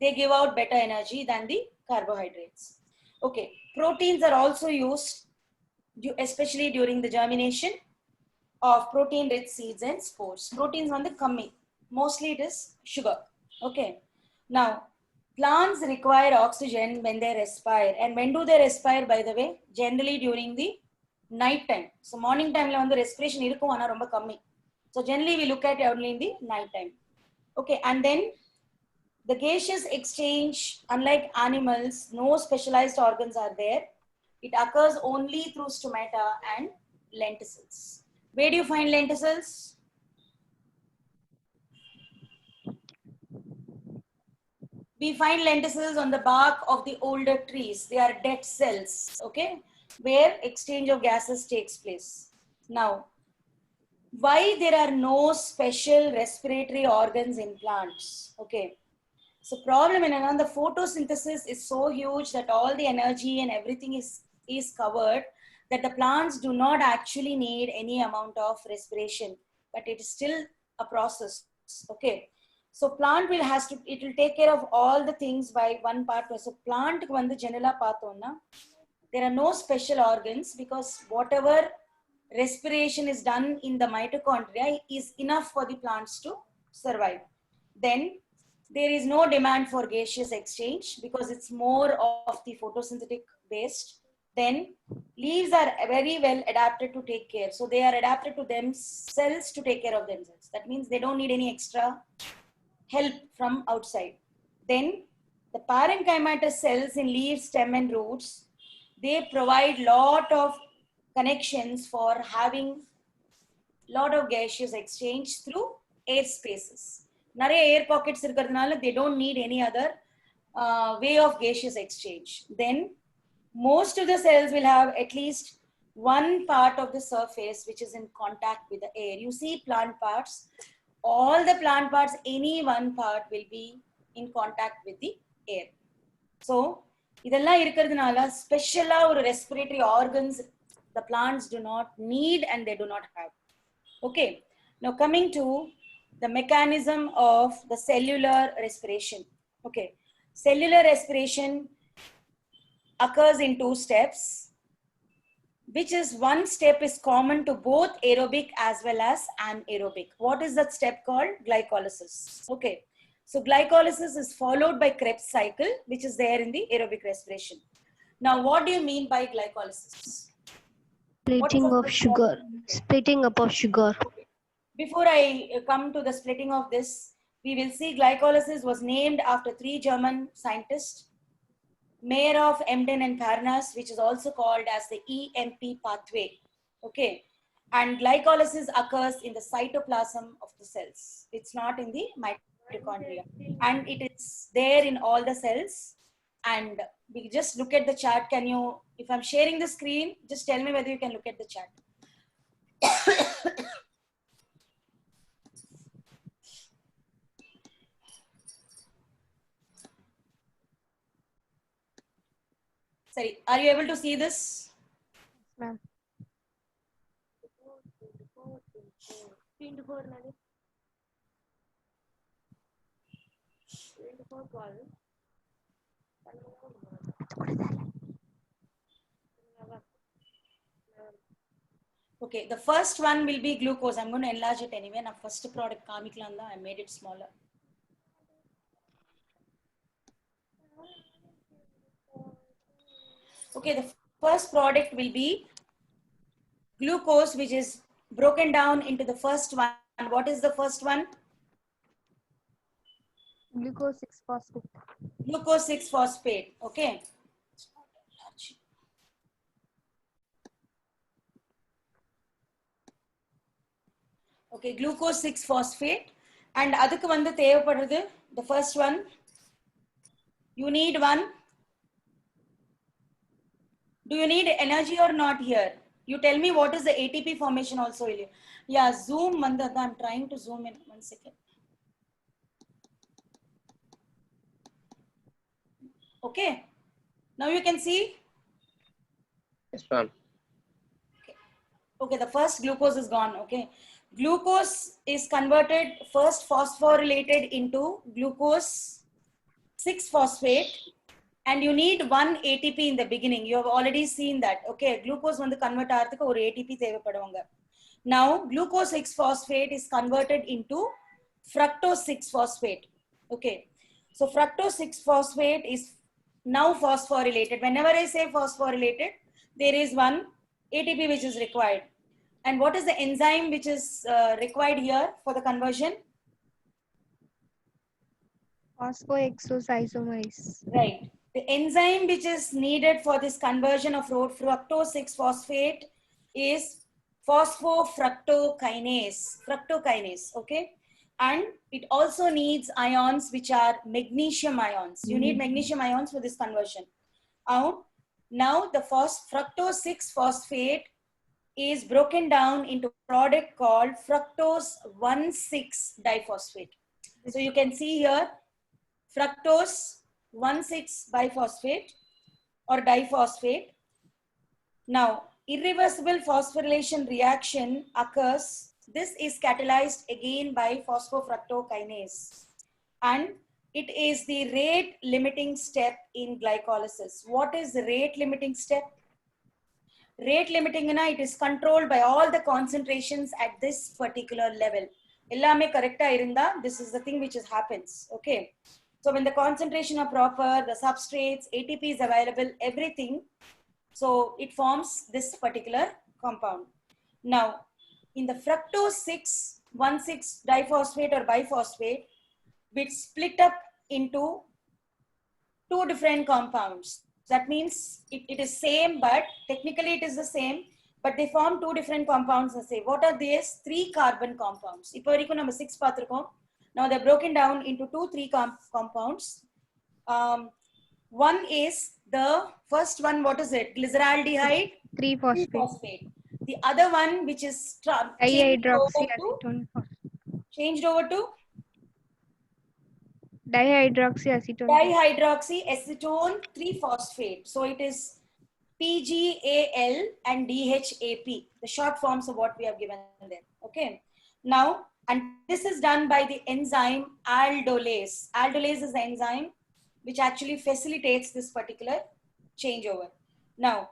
They give out better energy than the carbohydrates. Okay, proteins are also used, especially during the germination of protein-rich seeds and spores. Proteins on the coming, mostly it is sugar. Okay, now plants require oxygen when they respire. And when do they respire, by the way? Generally during the night time. So morning time la vandu respiration irukum ana romba kammi. So generally we look at only in the night time. Okay, and then the gaseous exchange, unlike animals, no specialized organs are there. It occurs only through stomata and lenticels. Where do you find lenticels? We find lenticels on the bark of the older trees. They are dead cells, okay, where exchange of gases takes place. Now, why there are no special respiratory organs in plants? Okay, so problem in another, the photosynthesis is so huge that all the energy and everything is covered, that the plants do not actually need any amount of respiration, but it is still a process. Okay, so plant it will take care of all the things by one part. So plant vandu generally paathona, there are no special organs, because whatever respiration is done in the mitochondria is enough for the plants to survive. Then there is no demand for gaseous exchange because it's more of the photosynthetic based. Then leaves are very well adapted to take care. So they are adapted to themselves to take care of themselves. That means they don't need any extra help from outside. Then the parenchymatous cells in leaves, stem and roots, they provide lot of connections for having lot of gaseous exchange through air spaces. Nariya air pockets irukradhanaala they don't need any other way of gaseous exchange. Then most of the cells will have at least one part of the surface which is in contact with the air. You see plant parts, all the plant parts, any one part will be in contact with the air. So idella irukradhanaala special or respiratory organs the plants do not need and they do not have. Okay, now coming to the mechanism of the cellular respiration. Okay, cellular respiration occurs in two steps, which is one step is common to both aerobic as well as anaerobic. What is that step called? Glycolysis. Okay, so glycolysis is followed by Krebs cycle, which is there in the aerobic respiration. Now, what do you mean by glycolysis? Splitting of sugar. Splitting up of sugar. Before I come to the splitting of this, we will see glycolysis was named after three German scientists, Mayer of Emden and Karnas, which is also called as the EMP pathway. Okay, and glycolysis occurs in the cytoplasm of the cells. It's not in the mitochondria, and it is there in all the cells. And we just look at the chart. Can you, if I'm sharing the screen, just tell me whether you can look at the chart. Sorry, are you able to see this? Ma'am. Okay, the first one will be glucose. I'm going to enlarge it anyway. Now, first product kamikkalanda, I made it smaller. Okay, the first product will be glucose, which is broken down into the first one. What is the first one? Glucose 6-phosphate. Glucose 6-phosphate. Okay. Okay, glucose 6-phosphate. And adukku vandu thevapadradhu, the first one, you need one. Do you need energy or not here? You tell me what is the ATP formation also. Yeah, zoom mandada. I'm trying to zoom in 1 second. Okay, now you can see. Yes, ma'am. Okay, the first glucose is gone. Okay, glucose is converted first phosphorylated into glucose 6-phosphate, and you need 1 ATP in the beginning. You have already seen that. Okay, glucose வந்து convert ஆகிறதுக்கு ஒரு ATP தேவைப்படுவாங்க. Now glucose 6-phosphate is converted into fructose 6-phosphate. Okay, so fructose 6-phosphate is now phosphorylated. Whenever I say phosphorylated, there is 1 ATP which is required. And what is the enzyme which is required here for the conversion? Phosphoexose isomerase. Right. The enzyme which is needed for this conversion of fructose 6-phosphate is phosphofructokinase. Fructokinase, okay? And it also needs ions which are magnesium ions. You need magnesium ions for this conversion. Now the fructose 6-phosphate is broken down into a product called fructose 1,6-diphosphate. So you can see here fructose 1,6-biphosphate or diphosphate. Now, irreversible phosphorylation reaction occurs. This is catalyzed again by phosphofructokinase, and it is the rate limiting step in glycolysis. What is the rate limiting step? Rate limiting, it is controlled by all the concentrations at this particular level. Ellame correct irunda, this is the thing which happens. Okay. So when the concentration are proper, the substrates, ATP is available, everything. So it forms this particular compound. Now, in the fructose 6,1,6-diphosphate or biphosphate, which split up into 2 different compounds. That means it is same, but technically it is the same, but they form 2 different compounds. Say, what are these? 3 carbon compounds. Ipo varaikum nama 6 paathirukom. Now they're broken down into 2-3 compounds. One is the first one, what is it? Glyceraldehyde 3-phosphate. The other one, which is Dihydroxyacetone. changed over to Dihydroxyacetone. dihydroxyacetone 3-phosphate. So it is PGAL and DHAP, the short forms of what we have given there. Okay. Now, and this is done by the enzyme aldolase. Aldolase is the enzyme which actually facilitates this particular changeover. Now,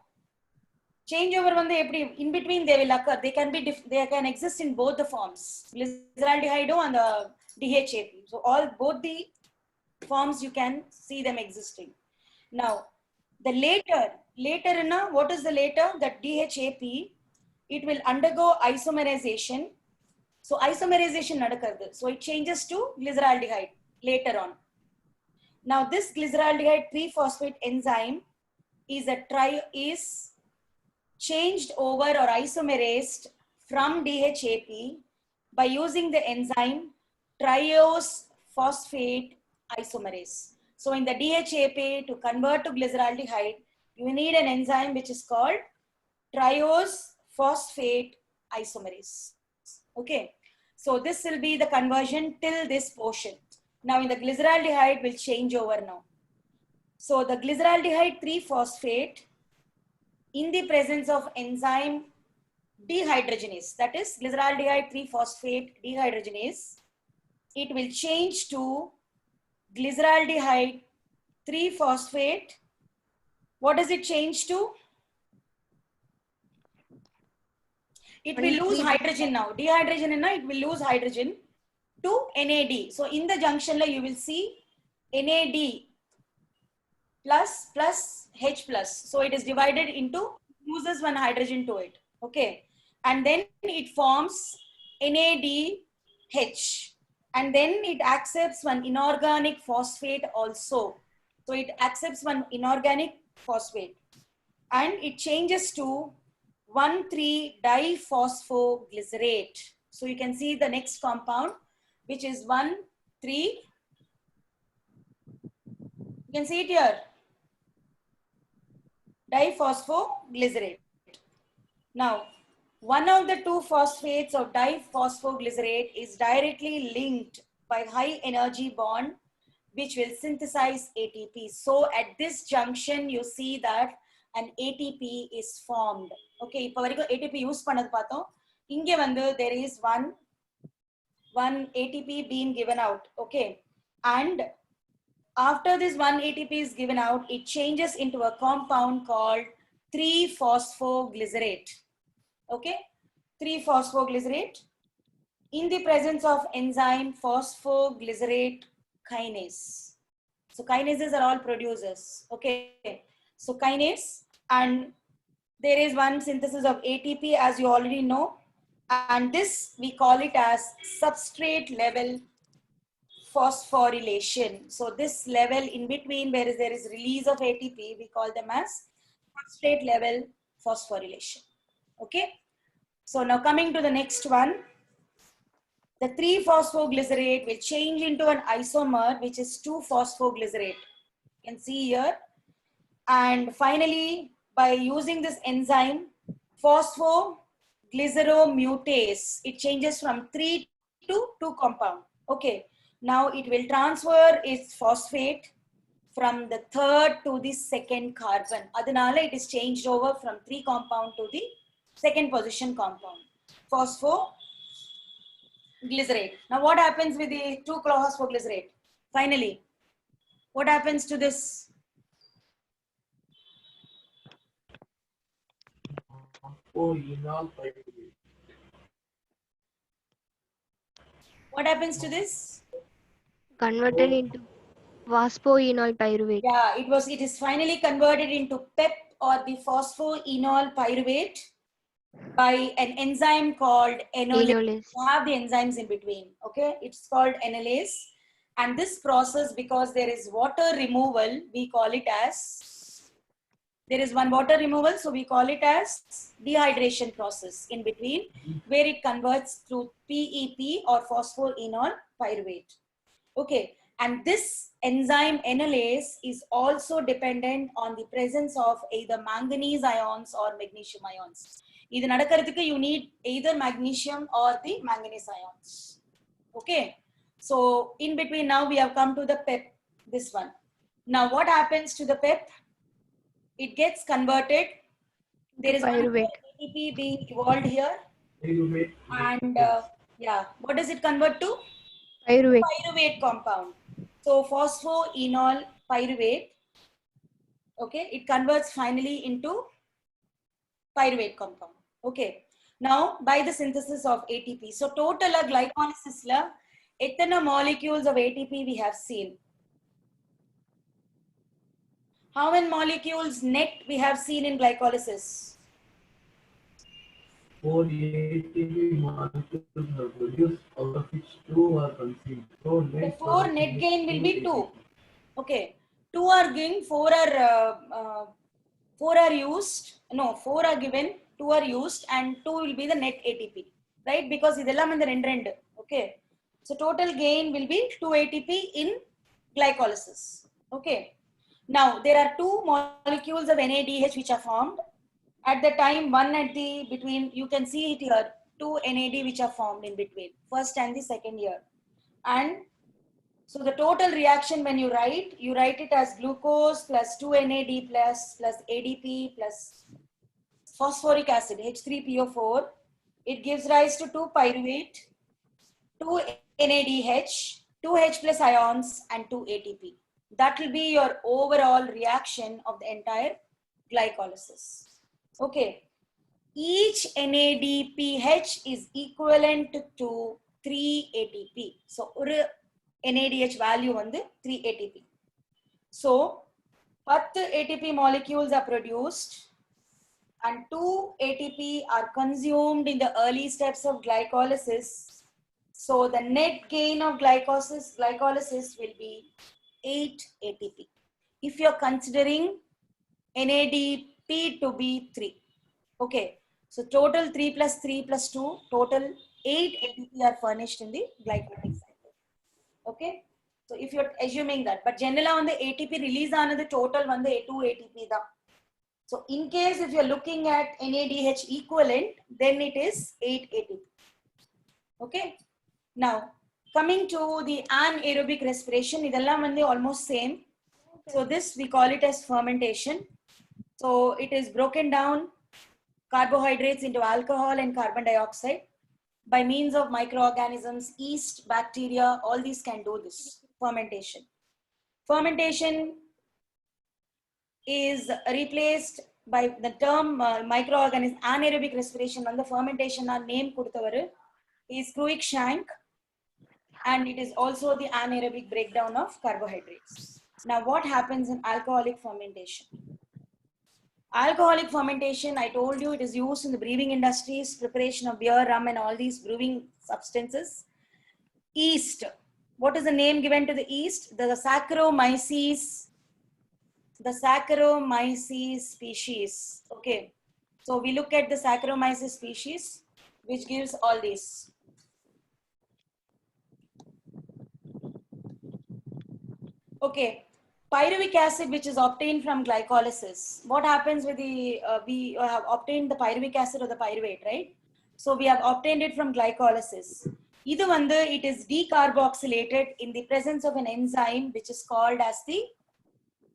changeover in between they will occur. They can exist in both the forms, glyceraldehyde and the DHAP. So both the forms you can see them existing. Now, the later, what is the later? That DHAP, it will undergo isomerization. So isomerization nadakardu. So it changes to glyceraldehyde later on. Now this glyceraldehyde 3-phosphate enzyme is changed over or isomerized from DHAP by using the enzyme triose phosphate isomerase. So in the DHAP, to convert to glyceraldehyde, you need an enzyme which is called triose phosphate isomerase. Okay, so this will be the conversion till this portion. Now in the glyceraldehyde will change over now. So the glyceraldehyde 3-phosphate in the presence of enzyme dehydrogenase, that is glyceraldehyde 3-phosphate dehydrogenase, it will change to glyceraldehyde 3-phosphate. What does it change to? It will lose hydrogen now. Dehydrogen, it will lose hydrogen to NAD. So in the junction, you will see NAD plus H plus. So it is divided into, loses 1 hydrogen to it. Okay. And then it forms NADH. And then it accepts 1 inorganic phosphate also. So it accepts 1 inorganic phosphate. And it changes to 1,3-diphosphoglycerate. So you can see the next compound, which is 1,3. You can see it here. Diphosphoglycerate. Now, one of the 2 phosphates of diphosphoglycerate is directly linked by high energy bond, which will synthesize ATP. So at this junction, you see that an ATP is formed. Okay, இப்போ வரைக்கும் ATP use பண்ணது பார்த்தோம். இங்க வந்து there is one ATP being given out. Okay, and after this one ATP is given out, it changes into a compound called 3-phosphoglycerate. Okay, 3-phosphoglycerate in the presence of enzyme phosphoglycerate kinase. So kinases are all producers. Okay, so kinase, and there is one synthesis of ATP, as you already know, and this we call it as substrate level phosphorylation. So this level in between where there is release of ATP, we call them as substrate level phosphorylation. Okay, so now coming to the next one, the 3-phosphoglycerate will change into an isomer which is 2-phosphoglycerate. You can see here, and finally by using this enzyme phosphoglyceromutase, it changes from 3 to 2 compound. Okay, now it will transfer its phosphate from the third to the second carbon. Adanala it is changed over from 3 compound to the second position compound, phosphoglycerate. Now what happens with the 2-phosphoglycerate? Finally, what happens to this? What happens to this? Converted into phosphoenol pyruvate. Yeah, it is finally converted into PEP, or the phosphoenol pyruvate, by an enzyme called enolase. Enolase. You have the enzymes in between. Okay, it's called enolase, and this process, because there is water removal, we call it as, there is one water removal, so we call it as dehydration process in between, where it converts through PEP or phosphoenol pyruvate. Okay, and this enzyme enolase is also dependent on the presence of either manganese ions or magnesium ions. இது நடக்கிறதுக்கு you need either magnesium or the manganese ions. Okay, so in between now we have come to the PEP, this one. Now what happens to the PEP? It gets converted. There is one Pyruvate. ATP being evolved here, and yeah, what does it convert to? Pyruvate. Pyruvate compound. So phosphoenol pyruvate, okay, it converts finally into pyruvate compound. Okay, now by the synthesis of ATP, so total glycolysis la etana molecules of ATP we have seen? How many molecules net we have seen in glycolysis? 4 ATP molecules are produced, out of which 2 are consumed. So The 4 net gain will be 2. Okay, 2 are gained, 4 are used. No, 4 are given, 2 are used, and 2 will be the net ATP, right? Because idellam in the end. Okay, so total gain will be 2 ATP in glycolysis. Okay, now there are 2 molecules of NADH which are formed at the time, one at the between, you can see it here, 2 NAD which are formed in between first and the second year. And so the total reaction when you write it as glucose plus 2 NAD plus ADP plus phosphoric acid H3PO4. It gives rise to 2 pyruvate, 2 NADH, 2 H plus ions, and 2 ATP. That will be your overall reaction of the entire glycolysis. Okay, each NADPH is equivalent to 3 ATP. So NADH value on the 3 ATP. So 10 ATP molecules are produced and 2 ATP are consumed in the early steps of glycolysis. So the net gain of glycolysis will be 8 ATP. If you're considering NADP to be 3. Okay, so total 3 plus 3 plus 2, total 8 ATP are furnished in the glycolytic cycle. Okay, so if you're assuming that, but generally on the ATP release on the total one the 2 ATP da. So in case if you're looking at NADH equivalent, then it is 8 ATP. Okay, now coming to the anaerobic respiration, idella almost same. So this we call it as fermentation. So it is broken down carbohydrates into alcohol and carbon dioxide by means of microorganisms, yeast, bacteria. All these can do this fermentation. Fermentation is replaced by the term microorganism. Anaerobic respiration on the fermentation name kudutavaru is Cruikshank, and it is also the anaerobic breakdown of carbohydrates. Now what happens in alcoholic fermentation? Alcoholic fermentation, I told you, it is used in the brewing industries, preparation of beer, rum, and all these brewing substances. Yeast. What is the name given to the yeast? The Saccharomyces species. Okay. So we look at the Saccharomyces species, which gives all these. Okay. Pyruvic acid, which is obtained from glycolysis. What happens with the, we have obtained the pyruvic acid or the pyruvate, right? So we have obtained it from glycolysis. Either one, it is decarboxylated in the presence of an enzyme which is called as the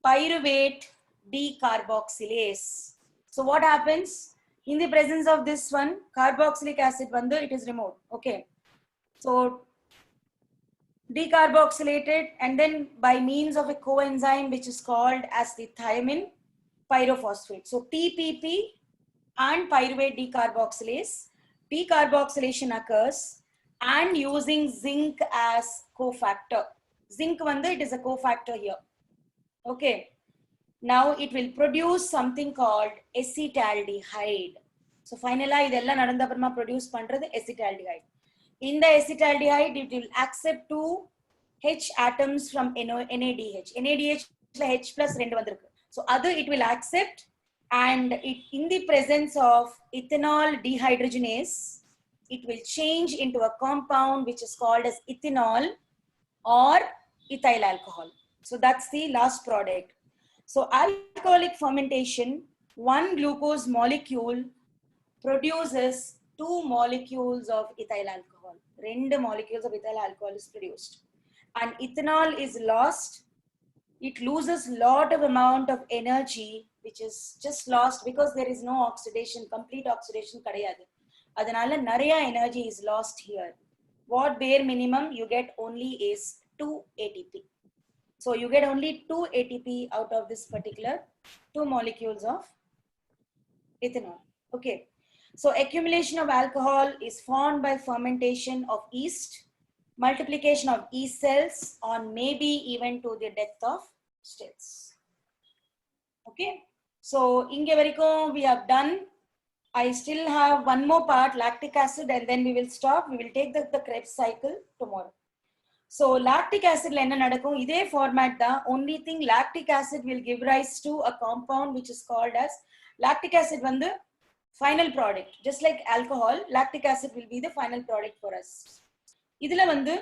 pyruvate decarboxylase. So what happens? In the presence of this one, carboxylic acid, it is removed. Okay. So decarboxylated, and then by means of a coenzyme which is called as the thiamine pyrophosphate. So TPP and pyruvate decarboxylase, decarboxylation occurs, and using zinc as cofactor. Zinc it is a cofactor here. Okay. Now it will produce something called acetaldehyde. So finally idella nadandapparama produce pandrathu acetaldehyde. In the acetaldehyde, it will accept 2 H atoms from NADH. NADH H plus 2 vandirukku. So other it will accept, and it, in the presence of ethanol dehydrogenase, it will change into a compound which is called as ethanol or ethyl alcohol. So that's the last product. So alcoholic fermentation, one glucose molecule produces 2 molecules of ethyl alcohol. 2 molecules of ethyl alcohol is produced. And ethanol is lost. It loses lot of amount of energy, which is just lost because there is no oxidation, complete oxidation kadayadu. Adanala nariya energy is lost here. What bare minimum you get only is 2 ATP. So you get only 2 ATP out of this particular 2 molecules of ethanol. Okay. So accumulation of alcohol is formed by fermentation of yeast, multiplication of yeast cells, or maybe even to the death of stills. Okay. So inge varaikum we have done. I still have one more part, lactic acid, and then we will stop. We will take the Krebs cycle tomorrow. So lactic acid la enna nadakum, ide format da. Only thing, lactic acid will give rise to a compound which is called as lactic acid final product. Just like alcohol, lactic acid will be the final product for us. Idhula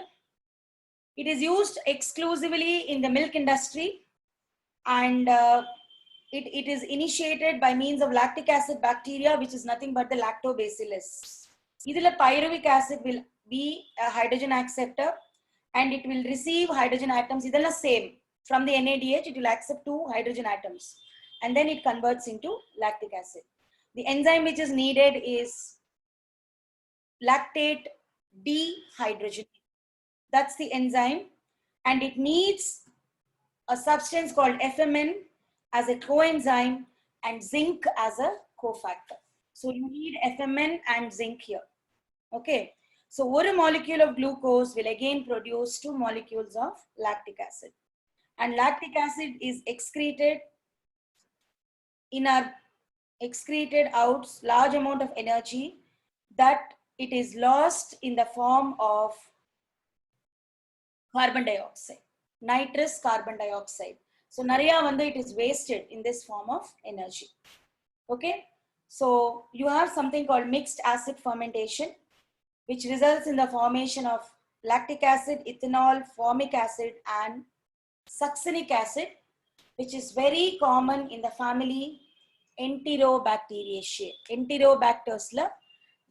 it is used exclusively in the milk industry, and it is initiated by means of lactic acid bacteria, which is nothing but the lactobacillus. Idhula pyruvic acid will be a hydrogen acceptor, and it will receive hydrogen atoms. Idhula same. From the NADH, it will accept 2 hydrogen atoms, and then it converts into lactic acid. The enzyme which is needed is lactate dehydrogenase. That's the enzyme, and it needs a substance called FMN as a coenzyme and zinc as a cofactor. So you need FMN and zinc here. Okay. So one molecule of glucose will again produce 2 molecules of lactic acid, and lactic acid is excreted out large amount of energy that it is lost in the form of carbon dioxide, nitrous carbon dioxide. So nariya it is wasted in this form of energy. Okay. So you have something called mixed acid fermentation, which results in the formation of lactic acid, ethanol, formic acid, and succinic acid, which is very common in the family Enterobacteriaceae. Enterobacters la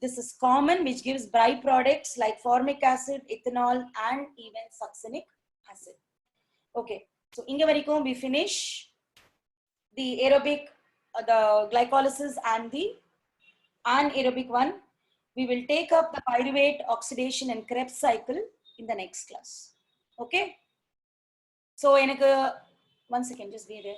this is common, which gives byproducts like formic acid, ethanol, and even succinic acid. Okay. So inga varaikum we finish the aerobic the glycolysis and the anaerobic one. We will take up the pyruvate oxidation and Krebs cycle in the next class. Okay? So, one second, just be there.